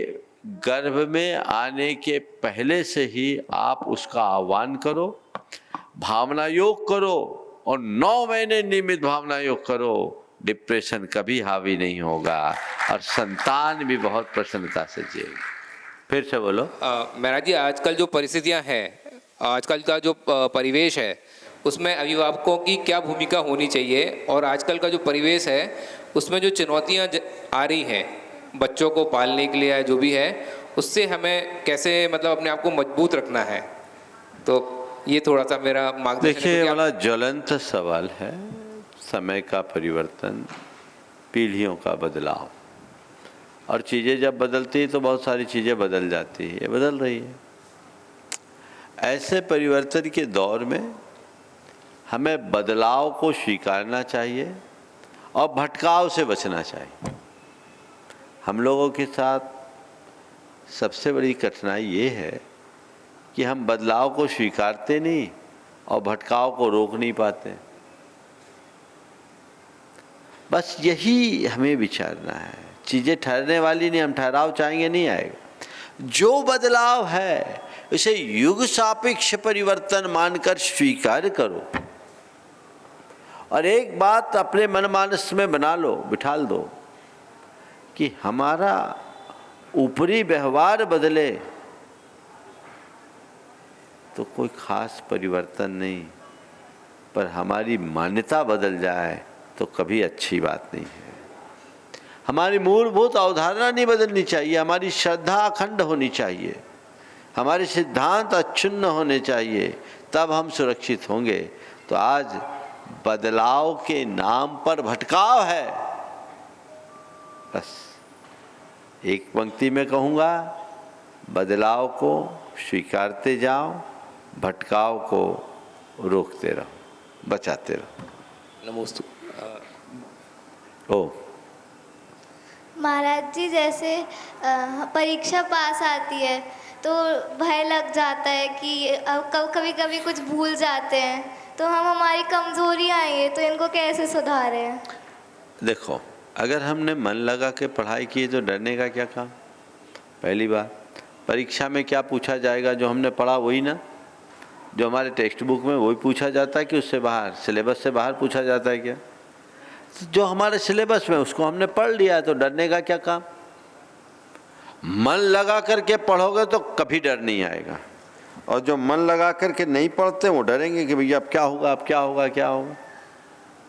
गर्भ में आने के पहले से ही आप उसका आह्वान करो, भावना योग करो, और 9 महीने नियमित भावना योग करो, डिप्रेशन कभी हावी नहीं होगा और संतान भी बहुत प्रसन्नता से जिएगी। फिर से बोलो। महाराज जी, आजकल जो परिस्थितियां हैं, आजकल का जो परिवेश है, उसमें अभिभावकों की क्या भूमिका होनी चाहिए, और आजकल का जो परिवेश है उसमें जो चुनौतियां आ रही हैं बच्चों को पालने के लिए, जो भी है, उससे हमें कैसे मतलब अपने आप को मजबूत रखना है? तो ये थोड़ा सा मेरा मार्गदर्शन। देखिए, बड़ा ज्वलंत सवाल है। समय का परिवर्तन, पीढ़ियों का बदलाव, और चीज़ें जब बदलती हैं तो बहुत सारी चीज़ें बदल जाती है, ये बदल रही है। ऐसे परिवर्तन के दौर में हमें बदलाव को स्वीकारना चाहिए और भटकाव से बचना चाहिए। हम लोगों के साथ सबसे बड़ी कठिनाई ये है कि हम बदलाव को स्वीकारते नहीं और भटकाव को रोक नहीं पाते। बस यही हमें विचारना है। चीज़ें ठहरने वाली नहीं, हम ठहराव चाहेंगे नहीं आएगा। जो बदलाव है उसे युग सापेक्ष परिवर्तन मानकर स्वीकार करो, और एक बात अपने मनमानस में बना लो, बिठाल दो कि हमारा ऊपरी व्यवहार बदले तो कोई खास परिवर्तन नहीं, पर हमारी मान्यता बदल जाए तो कभी अच्छी बात नहीं है। हमारी मूलभूत अवधारणा नहीं बदलनी चाहिए, हमारी श्रद्धा अखंड होनी चाहिए, हमारे सिद्धांत अक्षुण्ण होने चाहिए, तब हम सुरक्षित होंगे। तो आज बदलाव के नाम पर भटकाव है। बस एक पंक्ति में कहूँगा, बदलाव को स्वीकारते जाओ, भटकाव को रोकते रहो, बचाते रहो। नमोस्तु। ओ महाराज जी, जैसे परीक्षा पास आती है तो भय लग जाता है कि कभी कभी कुछ भूल जाते हैं, तो हमारी कमजोरियां हैं, तो इनको कैसे सुधारें? देखो, अगर हमने मन लगा के पढ़ाई की तो डरने का क्या काम। पहली बात, परीक्षा में क्या पूछा जाएगा? जो हमने पढ़ा वही ना, जो हमारे टेक्स्ट बुक में वही पूछा जाता है कि उससे बाहर, सिलेबस से बाहर पूछा जाता है क्या? जो हमारे सिलेबस में उसको हमने पढ़ लिया है, तो डरने का क्या काम। मन लगा करके पढ़ोगे तो कभी डर नहीं आएगा, और जो मन लगा करके नहीं पढ़ते वो डरेंगे कि भैया अब क्या होगा, अब क्या होगा, क्या होगा।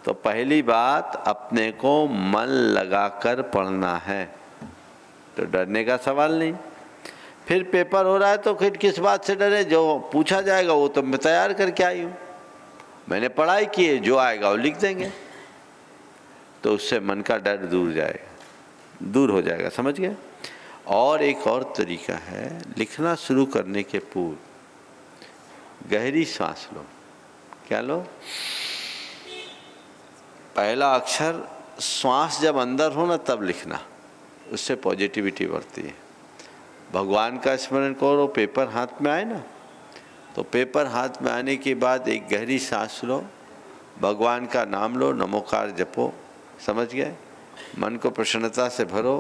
तो पहली बात, अपने को मन लगाकर पढ़ना है, तो डरने का सवाल नहीं। फिर पेपर हो रहा है तो फिर किस बात से डरे? जो पूछा जाएगा वो तो मैं तैयार करके आई हूँ, मैंने पढ़ाई की है, जो आएगा वो लिख देंगे, तो उससे मन का डर दूर हो जाएगा। समझ गए? और एक और तरीका है, लिखना शुरू करने के पूर्व गहरी सांस लो। क्या लो? पहला अक्षर श्वास जब अंदर हो ना तब लिखना, उससे पॉजिटिविटी बढ़ती है। भगवान का स्मरण करो, पेपर हाथ में आए ना, तो पेपर हाथ में आने के बाद एक गहरी सांस लो, भगवान का नाम लो, नमोकार जपो। समझ गए? मन को प्रसन्नता से भरो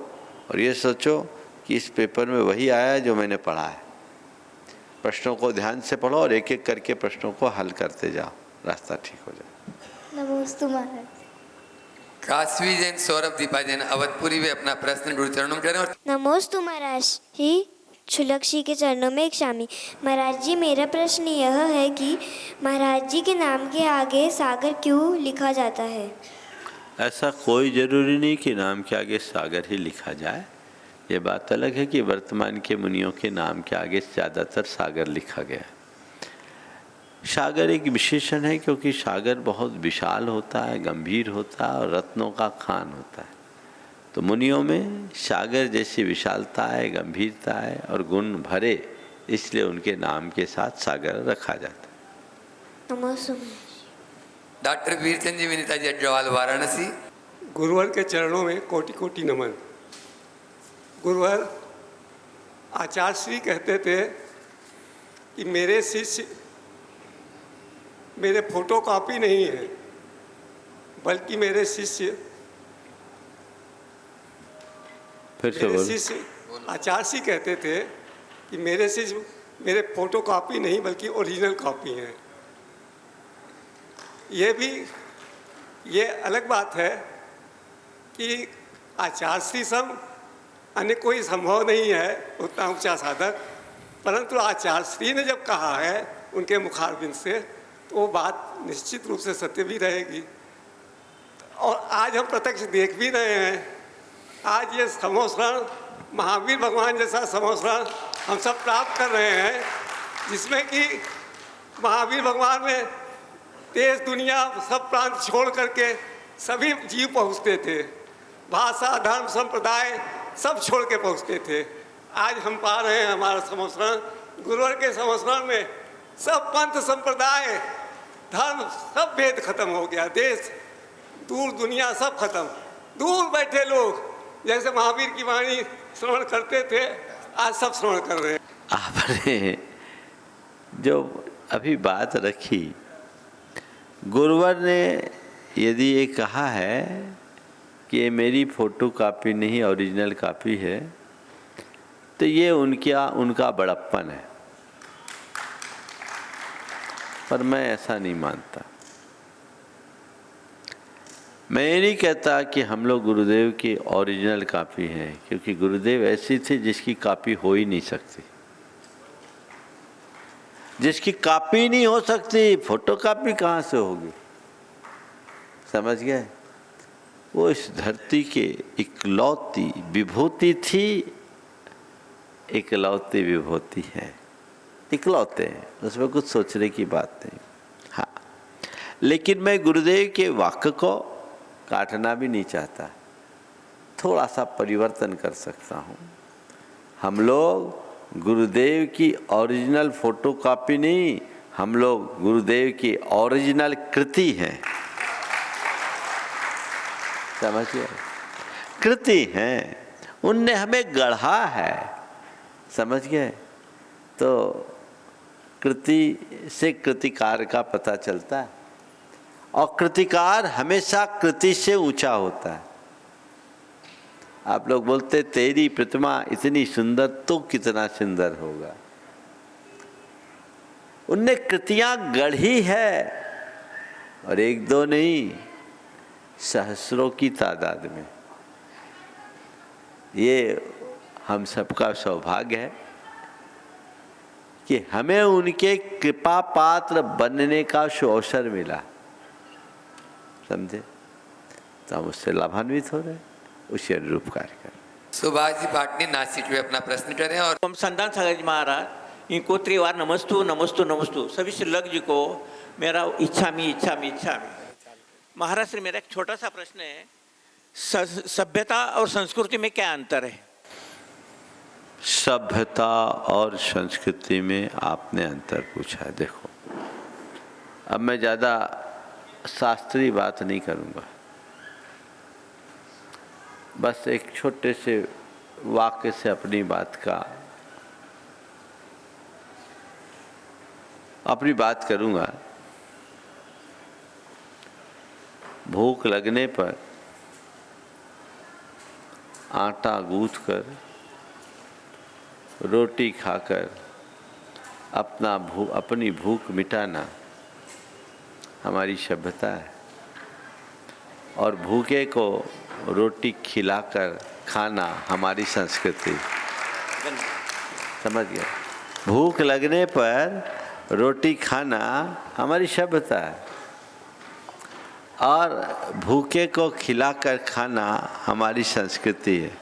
और ये सोचो कि इस पेपर में वही आया है जो मैंने पढ़ा है। प्रश्नों को ध्यान से पढ़ो और एक एक करके प्रश्नों को हल करते जाओ, रास्ता ठीक हो जाए। नमोस्तु महाराज। काशवी जैन, सौरभ दीपा जैन अवधपुरी वे अपना प्रश्न गुरु चरणों में करें। और नमोस्तु महाराज ही, छुलक जी के चरणों में एक शामी। महाराज जी, मेरा प्रश्न यह है कि महाराज जी के नाम के आगे सागर क्यों लिखा जाता है? ऐसा कोई ज़रूरी नहीं कि नाम के आगे सागर ही लिखा जाए। ये बात अलग है कि वर्तमान के मुनियों के नाम के आगे ज़्यादातर सागर लिखा गया। सागर एक विशेषण है क्योंकि सागर बहुत विशाल होता है, गंभीर होता है और रत्नों का खान होता है। तो मुनियों में सागर जैसी विशालता है, गंभीरता है और गुण भरे, इसलिए उनके नाम के साथ सागर रखा जाता है। नमोस्तु। डॉक्टर वीरचंद जी विनीता जी अग्रवाल, वाराणसी। गुरुवर के चरणों में कोटि कोटि नमन। गुरुवर, आचार्य श्री कहते थे कि मेरे शिष्य मेरे फोटो कॉपी नहीं है, बल्कि मेरे शिष्य आचार्य श्री कहते थे कि मेरे शिष्य मेरे फोटो कॉपी नहीं बल्कि ओरिजिनल कॉपी हैं। ये अलग बात है कि आचार्य श्री सम अन्य कोई संभव नहीं है उतना ऊंचा साधक, परंतु आचार्य श्री ने जब कहा है उनके मुखारबिंद से, तो वो बात निश्चित रूप से सत्य भी रहेगी। और आज हम प्रत्यक्ष देख भी रहे हैं। आज ये समोसरण, महावीर भगवान जैसा समोसरण हम सब प्राप्त कर रहे हैं, जिसमें कि महावीर भगवान में देश दुनिया सब प्रांत छोड़ करके सभी जीव पहुँचते थे, भाषा धर्म संप्रदाय सब छोड़ के पहुँचते थे। आज हम पा रहे हैं हमारा समोसरण, गुरुवर के समोसरण में सब पंथ संप्रदाय धर्म सब भेद खत्म हो गया, देश दूर दुनिया सब खत्म। दूर बैठे लोग जैसे महावीर की वाणी श्रवण करते थे, आज सब श्रवण कर रहे हैं। आपने जो अभी बात रखी, गुरुवर ने यदि ये कहा है कि ये मेरी फोटो कॉपी नहीं ओरिजिनल कॉपी है, तो ये उनका बड़प्पन है, पर मैं ऐसा नहीं मानता। मैं ये नहीं कहता कि हम लोग गुरुदेव की ओरिजिनल कॉपी हैं, क्योंकि गुरुदेव ऐसी थी जिसकी कॉपी हो ही नहीं सकती। जिसकी कॉपी नहीं हो सकती, फोटो कॉपी कहाँ से होगी? समझ गए? वो इस धरती के इकलौती विभूति थी, इकलौती विभूति है, इकलौते हैं, उसमें कुछ सोचने की बात नहीं। हाँ, लेकिन मैं गुरुदेव के वाक्य को काटना भी नहीं चाहता, थोड़ा सा परिवर्तन कर सकता हूँ। हम लोग गुरुदेव की ओरिजिनल फोटोकॉपी नहीं, हम लोग गुरुदेव की ओरिजिनल कृति हैं, समझिए, कृति हैं, उनने हमें गढ़ा है, समझ गए। तो कृति से कृतिकार का पता चलता है, और कृतिकार हमेशा कृति से ऊंचा होता है। आप लोग बोलते तेरी प्रतिमा इतनी सुंदर तो कितना सुंदर होगा। उनने कृतियां गढ़ी है, और एक दो नहीं, सहस्रों की तादाद में। ये हम सबका सौभाग्य है कि हमें उनके कृपा पात्र बनने का अवसर मिला, समझे, तो हम उससे लाभान्वित हो रहे हैं, उसी अनुरूप कार्य करें। सुभाष जी पाटनी नासिक में अपना प्रश्न करें। और हम संतान सागर जी महाराज इनको त्रिवार नमस्तु नमस्तु नमस्तु। सभी श्रीलक जी को मेरा इच्छामी। महाराज श्री, मेरा एक छोटा सा प्रश्न है, सभ्यता और संस्कृति में क्या अंतर है? सभ्यता और संस्कृति में आपने अंतर पूछा है। देखो, अब मैं ज़्यादा शास्त्रीय बात नहीं करूँगा, बस एक छोटे से वाक्य से अपनी बात करूँगा। भूख लगने पर आटा गूँथकर रोटी खाकर अपनी भूख मिटाना हमारी सभ्यता है, और भूखे को रोटी खिलाकर खाना हमारी संस्कृति। समझ गए? भूख लगने पर रोटी खाना हमारी सभ्यता है, और भूखे को खिलाकर खाना हमारी संस्कृति है।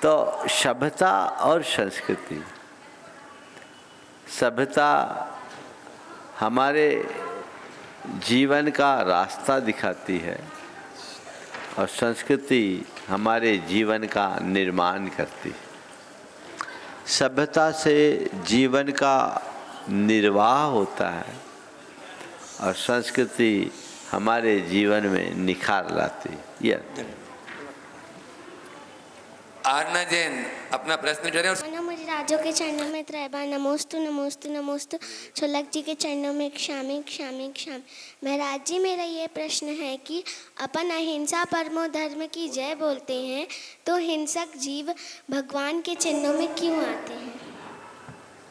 तो सभ्यता और संस्कृति, सभ्यता हमारे जीवन का रास्ता दिखाती है, और संस्कृति हमारे जीवन का निर्माण करती है। सभ्यता से जीवन का निर्वाह होता है, और संस्कृति हमारे जीवन में निखार लाती है। आरना जैन अपना प्रश्न करें। और मुझे राजों के चरणों में त्रैबार नमोस्तु नमोस्तु नमोस्तु। छुलक जी के चरणों में क्षामी। महाराज जी, मेरा ये प्रश्न है कि अपन अहिंसा परमो धर्म की जय बोलते हैं, तो हिंसक जीव भगवान के चिन्हों में क्यों आते हैं?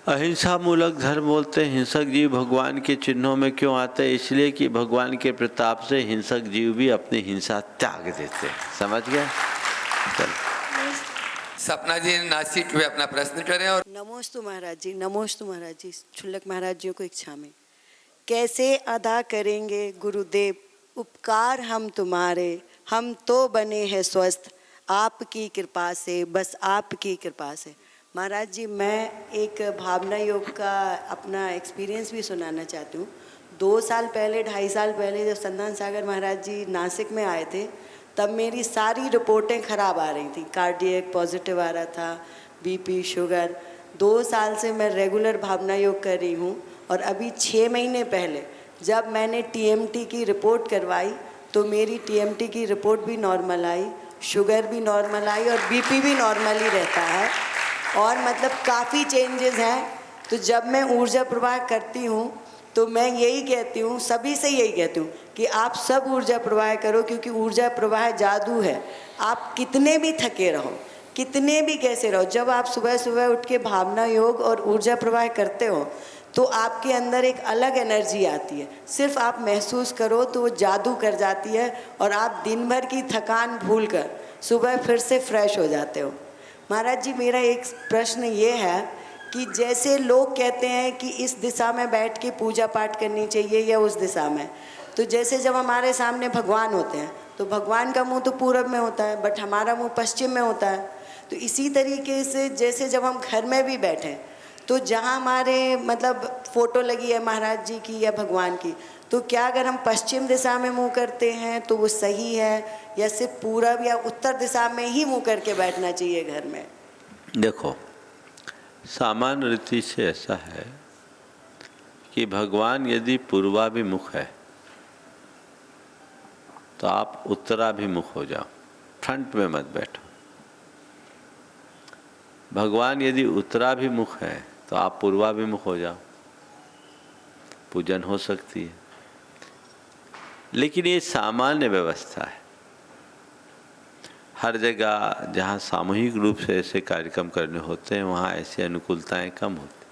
अहिंसा मूलक धर्म बोलते हैं, हिंसक जीव भगवान के चिन्हों में क्यों आते हैं? इसलिए कि भगवान के प्रताप से हिंसक जीव भी अपनी हिंसा त्याग देते हैं। समझ गए? सपना जी नासिक में अपना प्रश्न करें। और नमोस्तु महाराज जी, नमोस्तु महाराज जी। छुल्लक महाराज जी को इच्छा में, कैसे अदा करेंगे गुरुदेव उपकार हम तुम्हारे, हम तो बने हैं स्वस्थ आपकी कृपा से, बस आपकी कृपा से। महाराज जी, मैं एक भावना योग का अपना एक्सपीरियंस भी सुनाना चाहती हूँ। 2 साल पहले, 2.5 साल पहले जब संतान सागर महाराज जी नासिक में आए थे, तब मेरी सारी रिपोर्टें ख़राब आ रही थी। कार्डियक पॉजिटिव आ रहा था, बीपी, शुगर। 2 साल से मैं रेगुलर भावना योग कर रही हूँ, और अभी 6 महीने पहले जब मैंने टीएमटी की रिपोर्ट करवाई, तो मेरी टीएमटी की रिपोर्ट भी नॉर्मल आई, शुगर भी नॉर्मल आई, और बीपी भी नॉर्मल ही रहता है, और मतलब काफ़ी चेंजेस हैं। तो जब मैं ऊर्जा प्रवाह करती हूँ, तो मैं यही कहती हूँ, सभी से यही कहती हूँ कि आप सब ऊर्जा प्रवाह करो, क्योंकि ऊर्जा प्रवाह जादू है। आप कितने भी थके रहो, कितने भी कैसे रहो, जब आप सुबह सुबह उठ के भावना योग और ऊर्जा प्रवाह करते हो, तो आपके अंदर एक अलग एनर्जी आती है। सिर्फ आप महसूस करो तो वो जादू कर जाती है, और आप दिन भर की थकान भूल कर सुबह फिर से फ्रेश हो जाते हो। महाराज जी, मेरा एक प्रश्न ये है कि जैसे लोग कहते हैं कि इस दिशा में बैठ के पूजा पाठ करनी चाहिए या उस दिशा में, तो जैसे जब हमारे सामने भगवान होते हैं तो भगवान का मुंह तो पूरब में होता है, बट हमारा मुंह पश्चिम में होता है। तो इसी तरीके से जैसे जब हम घर में भी बैठें तो जहाँ हमारे मतलब फ़ोटो लगी है महाराज जी की या भगवान की, तो क्या अगर हम पश्चिम दिशा में मुंह करते हैं तो वो सही है, या सिर्फ पूरब या उत्तर दिशा में ही मुंह करके बैठना चाहिए घर में? देखो, सामान्य रीति से ऐसा है कि भगवान यदि पूर्वाभिमुख है तो आप उत्तराभिमुख हो जाओ, फ्रंट में मत बैठो। भगवान यदि उत्तराभिमुख है तो आप पूर्वाभिमुख हो जाओ, पूजन हो सकती है। लेकिन ये सामान्य व्यवस्था है। हर जगह जहाँ सामूहिक रूप से ऐसे कार्यक्रम करने होते हैं वहाँ ऐसी अनुकूलताएं कम होती।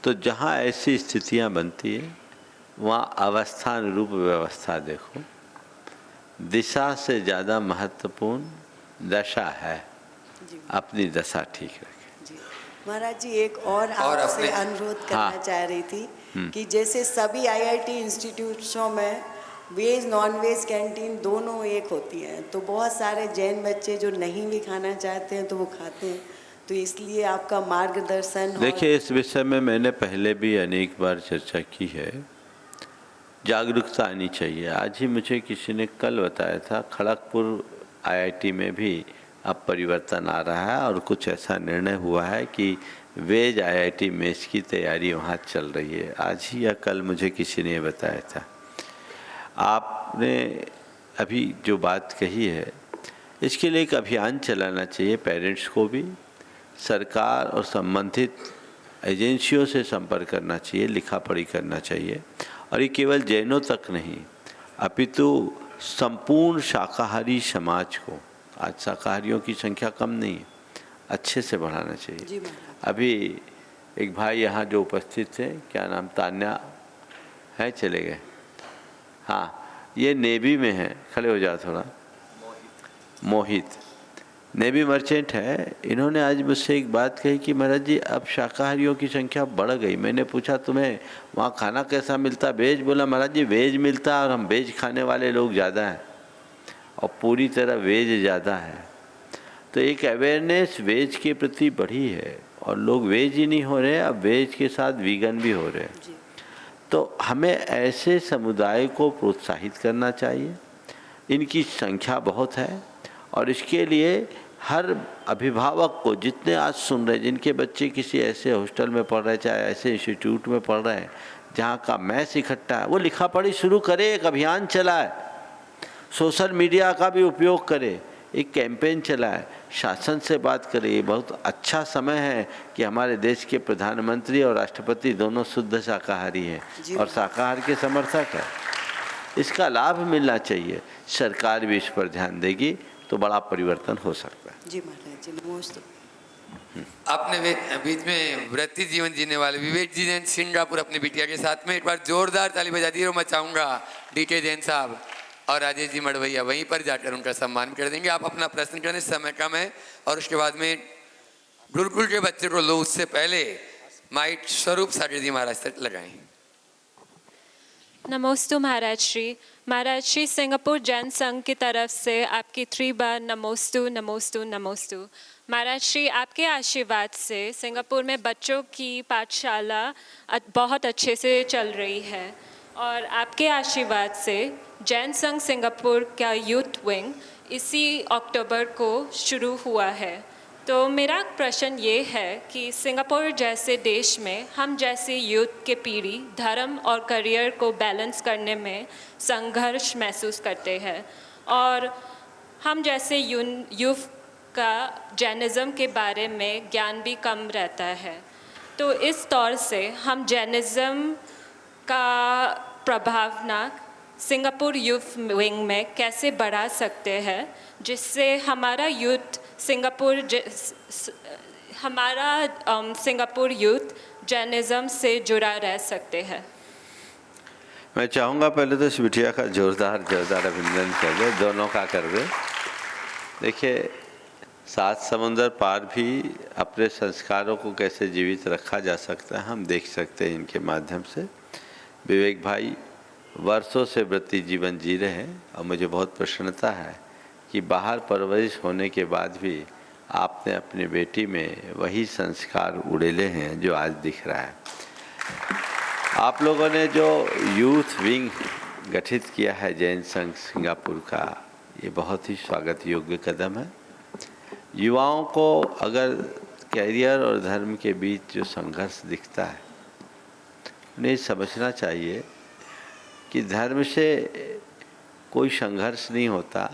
तो जहाँ ऐसी स्थितियाँ बनती है वहाँ अवस्थानुरूप व्यवस्था देखो। दिशा से ज़्यादा महत्वपूर्ण दशा है, अपनी दशा ठीक रखें। जी महाराज जी, एक और आपसे अनुरोध करना चाह रही थी कि जैसे सभी आईआईटी इंस्टीट्यूट्सों में वेज नॉन वेज कैंटीन दोनों एक होती हैं, तो बहुत सारे जैन बच्चे जो नहीं भी खाना चाहते हैं तो वो खाते हैं, तो इसलिए आपका मार्गदर्शन। देखिए, इस विषय में मैंने पहले भी अनेक बार चर्चा की है। जागरूकता आनी चाहिए। आज ही मुझे किसी ने कल बताया था खड़गपुर आईआईटी में भी अब परिवर्तन आ रहा है और कुछ ऐसा निर्णय हुआ है कि वेज आईआईटी मेस की तैयारी वहाँ चल रही है। आज ही या कल मुझे किसी ने बताया था। आपने अभी जो बात कही है, इसके लिए एक अभियान चलाना चाहिए। पेरेंट्स को भी सरकार और संबंधित एजेंसियों से संपर्क करना चाहिए, लिखा पढ़ी करना चाहिए। और ये केवल जैनों तक नहीं अपितु संपूर्ण शाकाहारी समाज को, आज शाकाहारियों की संख्या कम नहीं है, अच्छे से बढ़ाना चाहिए। अभी एक भाई यहाँ जो उपस्थित थे, क्या नाम, तान्या है, चले गए, हाँ, ये नेवी में है, खड़े हो जाओ थोड़ा, मोहित नेवी मर्चेंट है। इन्होंने आज मुझसे एक बात कही कि महाराज जी अब शाकाहारियों की संख्या बढ़ गई। मैंने पूछा तुम्हें वहाँ खाना कैसा मिलता? वेज। बोला महाराज जी वेज मिलता है और हम वेज खाने वाले लोग ज़्यादा हैं और पूरी तरह वेज ज़्यादा है। तो एक अवेयरनेस वेज के प्रति बढ़ी है और लोग वेज ही नहीं हो रहे, अब वेज के साथ वीगन भी हो रहे हैं। तो हमें ऐसे समुदाय को प्रोत्साहित करना चाहिए। इनकी संख्या बहुत है और इसके लिए हर अभिभावक को, जितने आज सुन रहे, जिनके बच्चे किसी ऐसे हॉस्टल में पढ़ रहे, चाहे ऐसे इंस्टीट्यूट में पढ़ रहे हैं जहाँ का मैस इकट्ठा है, वो लिखा पढ़ी शुरू करे, एक अभियान चलाए, सोशल मीडिया का भी उपयोग करे, एक कैंपेन चलाए, शासन से बात करे। ये बहुत अच्छा समय है कि हमारे देश के प्रधानमंत्री और राष्ट्रपति दोनों शुद्ध शाकाहारी हैं और शाकाहार के समर्थक हैं। इसका लाभ मिलना चाहिए। सरकार भी इस पर ध्यान देगी तो बड़ा परिवर्तन हो सकता है। जी महाराज जी, नमस्ते। अपने बीच में वृत्ति जीवन जीने वाले विवेक जी जैन सिंगापुर अपनी बिटिया के साथ में एक बार जोरदार ताली बजा दी और मैं चाहूँगा डीके जैन साहब और राजेश जी मड़वैया वहीं पर जाकर उनका सम्मान कर देंगे। आप अपना प्रश्न करने, समय कम है, और उसके बाद में गुरुकुल के बच्चे को लो, उससे पहले माइक स्वरूप सागर जी महाराज तक लगाएं। नमोस्तु महाराज श्री। महाराज श्री, सिंगापुर जैन संघ की तरफ से आपकी 3 बार नमोस्तु नमोस्तु नमोस्तु। महाराज श्री, आपके आशीर्वाद से सिंगापुर में बच्चों की पाठशाला बहुत अच्छे से चल रही है और आपके आशीर्वाद से जैन संघ सिंगापुर का यूथ विंग इसी अक्टूबर को शुरू हुआ है। तो मेरा प्रश्न ये है कि सिंगापुर जैसे देश में हम जैसे यूथ के पीढ़ी धर्म और करियर को बैलेंस करने में संघर्ष महसूस करते हैं और हम जैसे यूथ का जैनिज़्म के बारे में ज्ञान भी कम रहता है। तो इस तौर से हम जैनिज़्म का प्रभावना सिंगापुर यूथ विंग में कैसे बढ़ा सकते हैं जिससे हमारा सिंगापुर यूथ जैनिज़्म से जुड़ा रह सकते हैं। मैं चाहूँगा पहले तो इस बिटिया का जोरदार अभिनंदन कर दे, दोनों का कर दे। देखिए, 7 समुंदर पार भी अपने संस्कारों को कैसे जीवित रखा जा सकता है हम देख सकते हैं इनके माध्यम से। विवेक भाई वर्षों से व्रती जीवन जी रहे हैं और मुझे बहुत प्रसन्नता है कि बाहर परवरिश होने के बाद भी आपने अपनी बेटी में वही संस्कार उड़ेले हैं जो आज दिख रहा है। आप लोगों ने जो यूथ विंग गठित किया है जैन संघ सिंगापुर का, ये बहुत ही स्वागत योग्य कदम है। युवाओं को अगर कैरियर और धर्म के बीच जो संघर्ष दिखता है, उन्हें समझना चाहिए कि धर्म से कोई संघर्ष नहीं होता,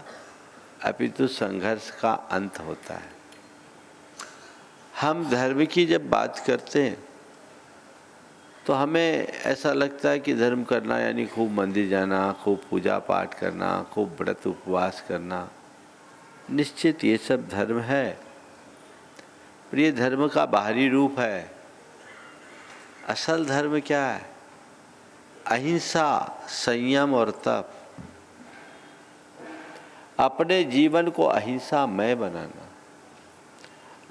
अपितु संघर्ष का अंत होता है। हम धर्म की जब बात करते हैं तो हमें ऐसा लगता है कि धर्म करना यानी खूब मंदिर जाना, खूब पूजा पाठ करना, खूब व्रत उपवास करना। निश्चित ये सब धर्म है, पर ये धर्म का बाहरी रूप है। असल धर्म क्या है? अहिंसा, संयम और तप। अपने जीवन को अहिंसामय बनाना,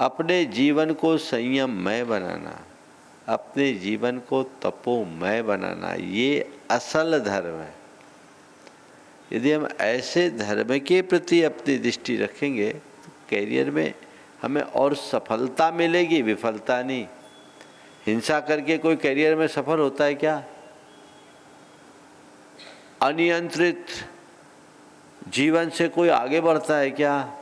अपने जीवन को संयममय बनाना, अपने जीवन को तपोमय बनाना, ये असल धर्म है। यदि हम ऐसे धर्म के प्रति अपनी दृष्टि रखेंगे तो कैरियर में हमें और सफलता मिलेगी, विफलता नहीं। हिंसा करके कोई कैरियर में सफल होता है क्या? अनियंत्रित जीवन से कोई आगे बढ़ता है क्या?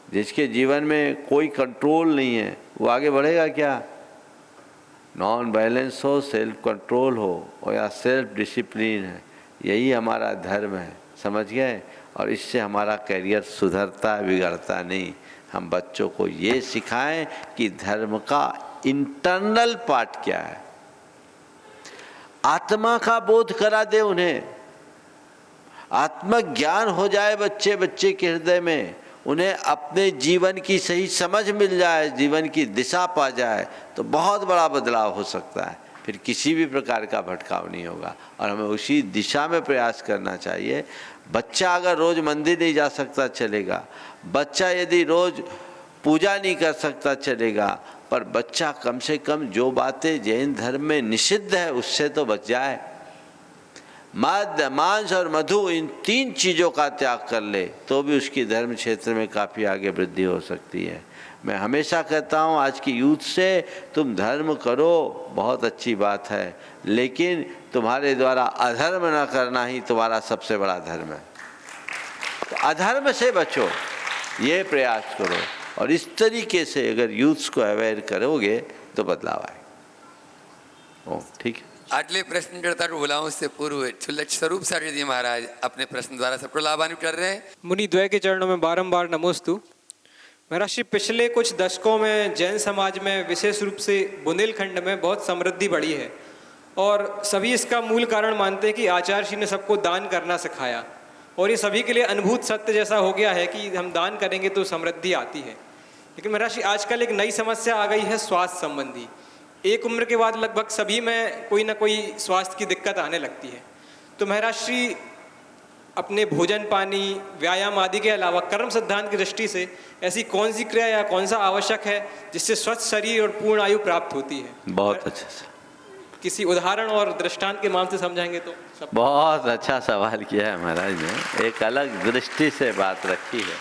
जिसके जीवन में कोई कंट्रोल नहीं है वो आगे बढ़ेगा क्या? नॉन बैलेंस हो, सेल्फ कंट्रोल हो और या सेल्फ डिसिप्लिन है, यही हमारा धर्म है। समझ गए? और इससे हमारा कैरियर सुधरता बिगड़ता नहीं। हम बच्चों को ये सिखाएं कि धर्म का इंटरनल पार्ट क्या है, आत्मा का बोध करा दे उन्हें, आत्मज्ञान हो जाए बच्चे के हृदय में, उन्हें अपने जीवन की सही समझ मिल जाए, जीवन की दिशा पा जाए, तो बहुत बड़ा बदलाव हो सकता है। फिर किसी भी प्रकार का भटकाव नहीं होगा और हमें उसी दिशा में प्रयास करना चाहिए। बच्चा अगर रोज मंदिर नहीं जा सकता चलेगा, बच्चा यदि रोज पूजा नहीं कर सकता चलेगा, पर बच्चा कम से कम जो बातें जैन धर्म में निषिद्ध है उससे तो बच जाए। मद, मांस और मधु, इन 3 चीज़ों का त्याग कर ले तो भी उसकी धर्म क्षेत्र में काफ़ी आगे वृद्धि हो सकती है। मैं हमेशा कहता हूँ आज की यूथ से, तुम धर्म करो, बहुत अच्छी बात है, लेकिन तुम्हारे द्वारा अधर्म न करना ही तुम्हारा सबसे बड़ा धर्म है। तो अधर्म से बचो, ये प्रयास करो और इस तरीके से अगर यूथ्स को अवेयर करोगे तो बदलाव आएगा। ठीक है। आटले प्रश्नकर्ता को बुलाऊं उससे पूर्व छुल्लक स्वरूप सागर जी महाराज अपने प्रश्न द्वारा सबको लाभान्वित कर रहे हैं। मुनि द्वय के चरणों में बारंबार नमोस्तु। महाराज श्री, पिछले कुछ दशकों में जैन समाज में विशेष रूप से बुंदेलखंड में बहुत समृद्धि बढ़ी है और सभी इसका मूल कारण मानते हैं कि आचार्य श्री ने सबको दान करना सिखाया और ये सभी के लिए अनुभूत सत्य जैसा हो गया है कि हम दान करेंगे तो समृद्धि आती है। लेकिन महाराज श्री, आजकल एक नई समस्या आ गई है स्वास्थ्य संबंधी। एक उम्र के बाद लगभग सभी में कोई ना कोई स्वास्थ्य की दिक्कत आने लगती है। तो महाराज श्री अपने भोजन पानी व्यायाम आदि के अलावा कर्म सिद्धांत की दृष्टि से ऐसी कौन सी क्रिया या कौन सा आवश्यक है जिससे स्वस्थ शरीर और पूर्ण आयु प्राप्त होती है? बहुत अच्छा सर, किसी उदाहरण और दृष्टांत के माध्यम से समझाएंगे तो सब। बहुत अच्छा सवाल किया है महाराज ने, एक अलग दृष्टि से बात रखी है।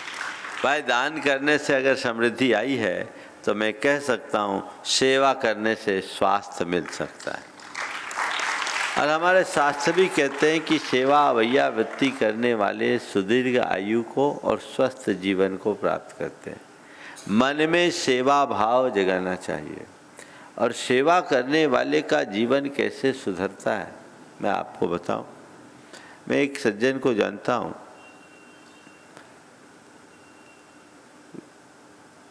भाई, दान करने से अगर समृद्धि आई है तो मैं कह सकता हूँ सेवा करने से स्वास्थ्य मिल सकता है। और हमारे शास्त्र भी कहते हैं कि सेवा अवैया वृत्ति करने वाले सुदीर्घ आयु को और स्वस्थ जीवन को प्राप्त करते हैं। मन में सेवा भाव जगाना चाहिए। और सेवा करने वाले का जीवन कैसे सुधरता है मैं आपको बताऊं। मैं एक सज्जन को जानता हूं,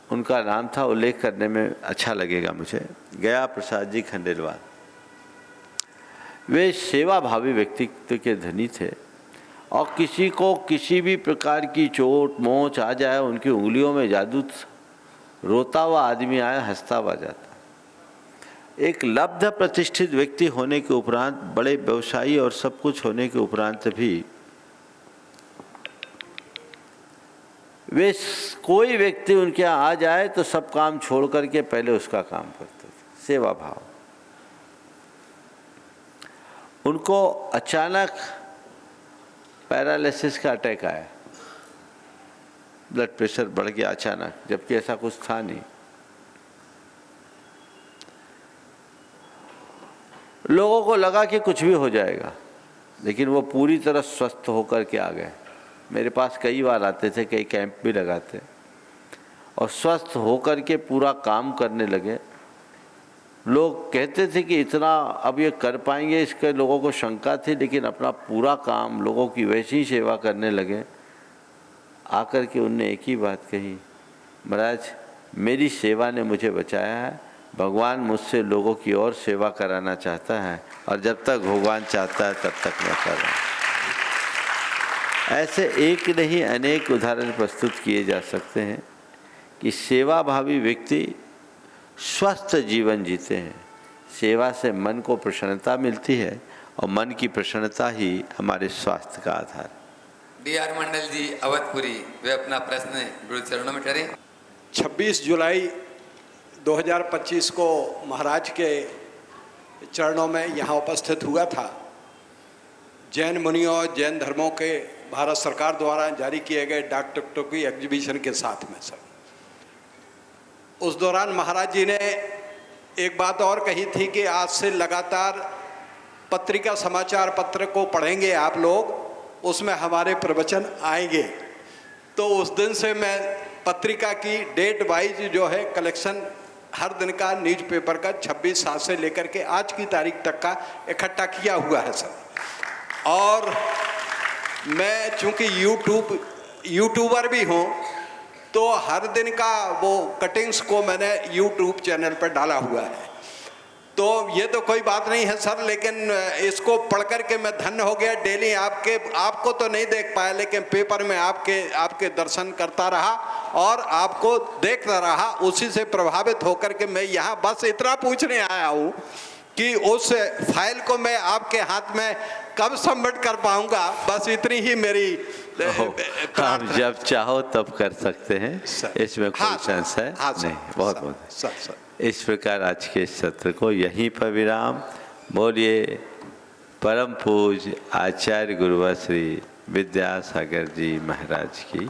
उनका नाम था, उल्लेख करने में अच्छा लगेगा मुझे, गया प्रसाद जी खंडेलवाल। वे सेवा भावी व्यक्तित्व के धनी थे और किसी को किसी भी प्रकार की चोट मोच आ जाए, उनकी उंगलियों में जादू, रोता हुआ आदमी आए हंसता हुआ जाता। एक लब्ध प्रतिष्ठित व्यक्ति होने के उपरांत, बड़े व्यवसायी और सब कुछ होने के उपरांत भी वे, कोई व्यक्ति उनके यहाँ आ जाए तो सब काम छोड़ करके पहले उसका काम करते थे। सेवा भाव। उनको अचानक पैरालिसिस का अटैक आया, ब्लड प्रेशर बढ़ गया अचानक, जबकि ऐसा कुछ था नहीं। लोगों को लगा कि कुछ भी हो जाएगा, लेकिन वो पूरी तरह स्वस्थ होकर के आ गए। मेरे पास कई बार आते थे, कई कैंप भी लगाते, और स्वस्थ होकर के पूरा काम करने लगे। लोग कहते थे कि इतना अब ये कर पाएंगे, इसके लोगों को शंका थी, लेकिन अपना पूरा काम लोगों की वैसी सेवा करने लगे। आकर के उनने एक ही बात कही, महाराज मेरी सेवा ने मुझे बचाया है, भगवान मुझसे लोगों की और सेवा कराना चाहता है, और जब तक भगवान चाहता है तब तक मैं कर रहा हूँ। ऐसे एक नहीं अनेक उदाहरण प्रस्तुत किए जा सकते हैं कि सेवाभावी व्यक्ति स्वस्थ जीवन जीते हैं। सेवा से मन को प्रसन्नता मिलती है, और मन की प्रसन्नता ही हमारे स्वास्थ्य का आधार है। D.R. मंडल जी अवधपुरी, वे अपना प्रश्न गुरु चरणों में करें। 26 जुलाई 2025 को महाराज के चरणों में यहाँ उपस्थित हुआ था। जैन मुनियों और जैन धर्मों के भारत सरकार द्वारा जारी किए गए डाक टिकटों की एग्जीबिशन के साथ में सब। उस दौरान महाराज जी ने एक बात और कही थी कि आज से लगातार पत्रिका समाचार पत्र को पढ़ेंगे आप लोग, उसमें हमारे प्रवचन आएंगे। तो उस दिन से मैं पत्रिका की डेट वाइज जो है कलेक्शन हर दिन का न्यूज़पेपर का 26/7 से लेकर के आज की तारीख तक का इकट्ठा किया हुआ है सर। और मैं चूंकि यूट्यूबर भी हूँ, तो हर दिन का वो कटिंग्स को मैंने यूट्यूब चैनल पर डाला हुआ है। तो ये तो कोई बात नहीं है सर, लेकिन इसको पढ़ कर के मैं धन्य हो गया। डेली आपको तो नहीं देख पाया, लेकिन पेपर में आपके दर्शन करता रहा और आपको देखता रहा। उसी से प्रभावित होकर के मैं यहाँ बस इतना पूछने आया हूँ कि उस फाइल को मैं आपके हाथ में कब सबमिट कर पाऊंगा, बस इतनी ही मेरी आप जब चाहो तब कर सकते हैं, इसमें कोई सेंस है नहीं। बहुत बहुत सर। इस प्रकार आज के सत्र को यहीं पर विराम। बोलिए परम पूज्य आचार्य गुरुवर श्री विद्यासागर जी महाराज की।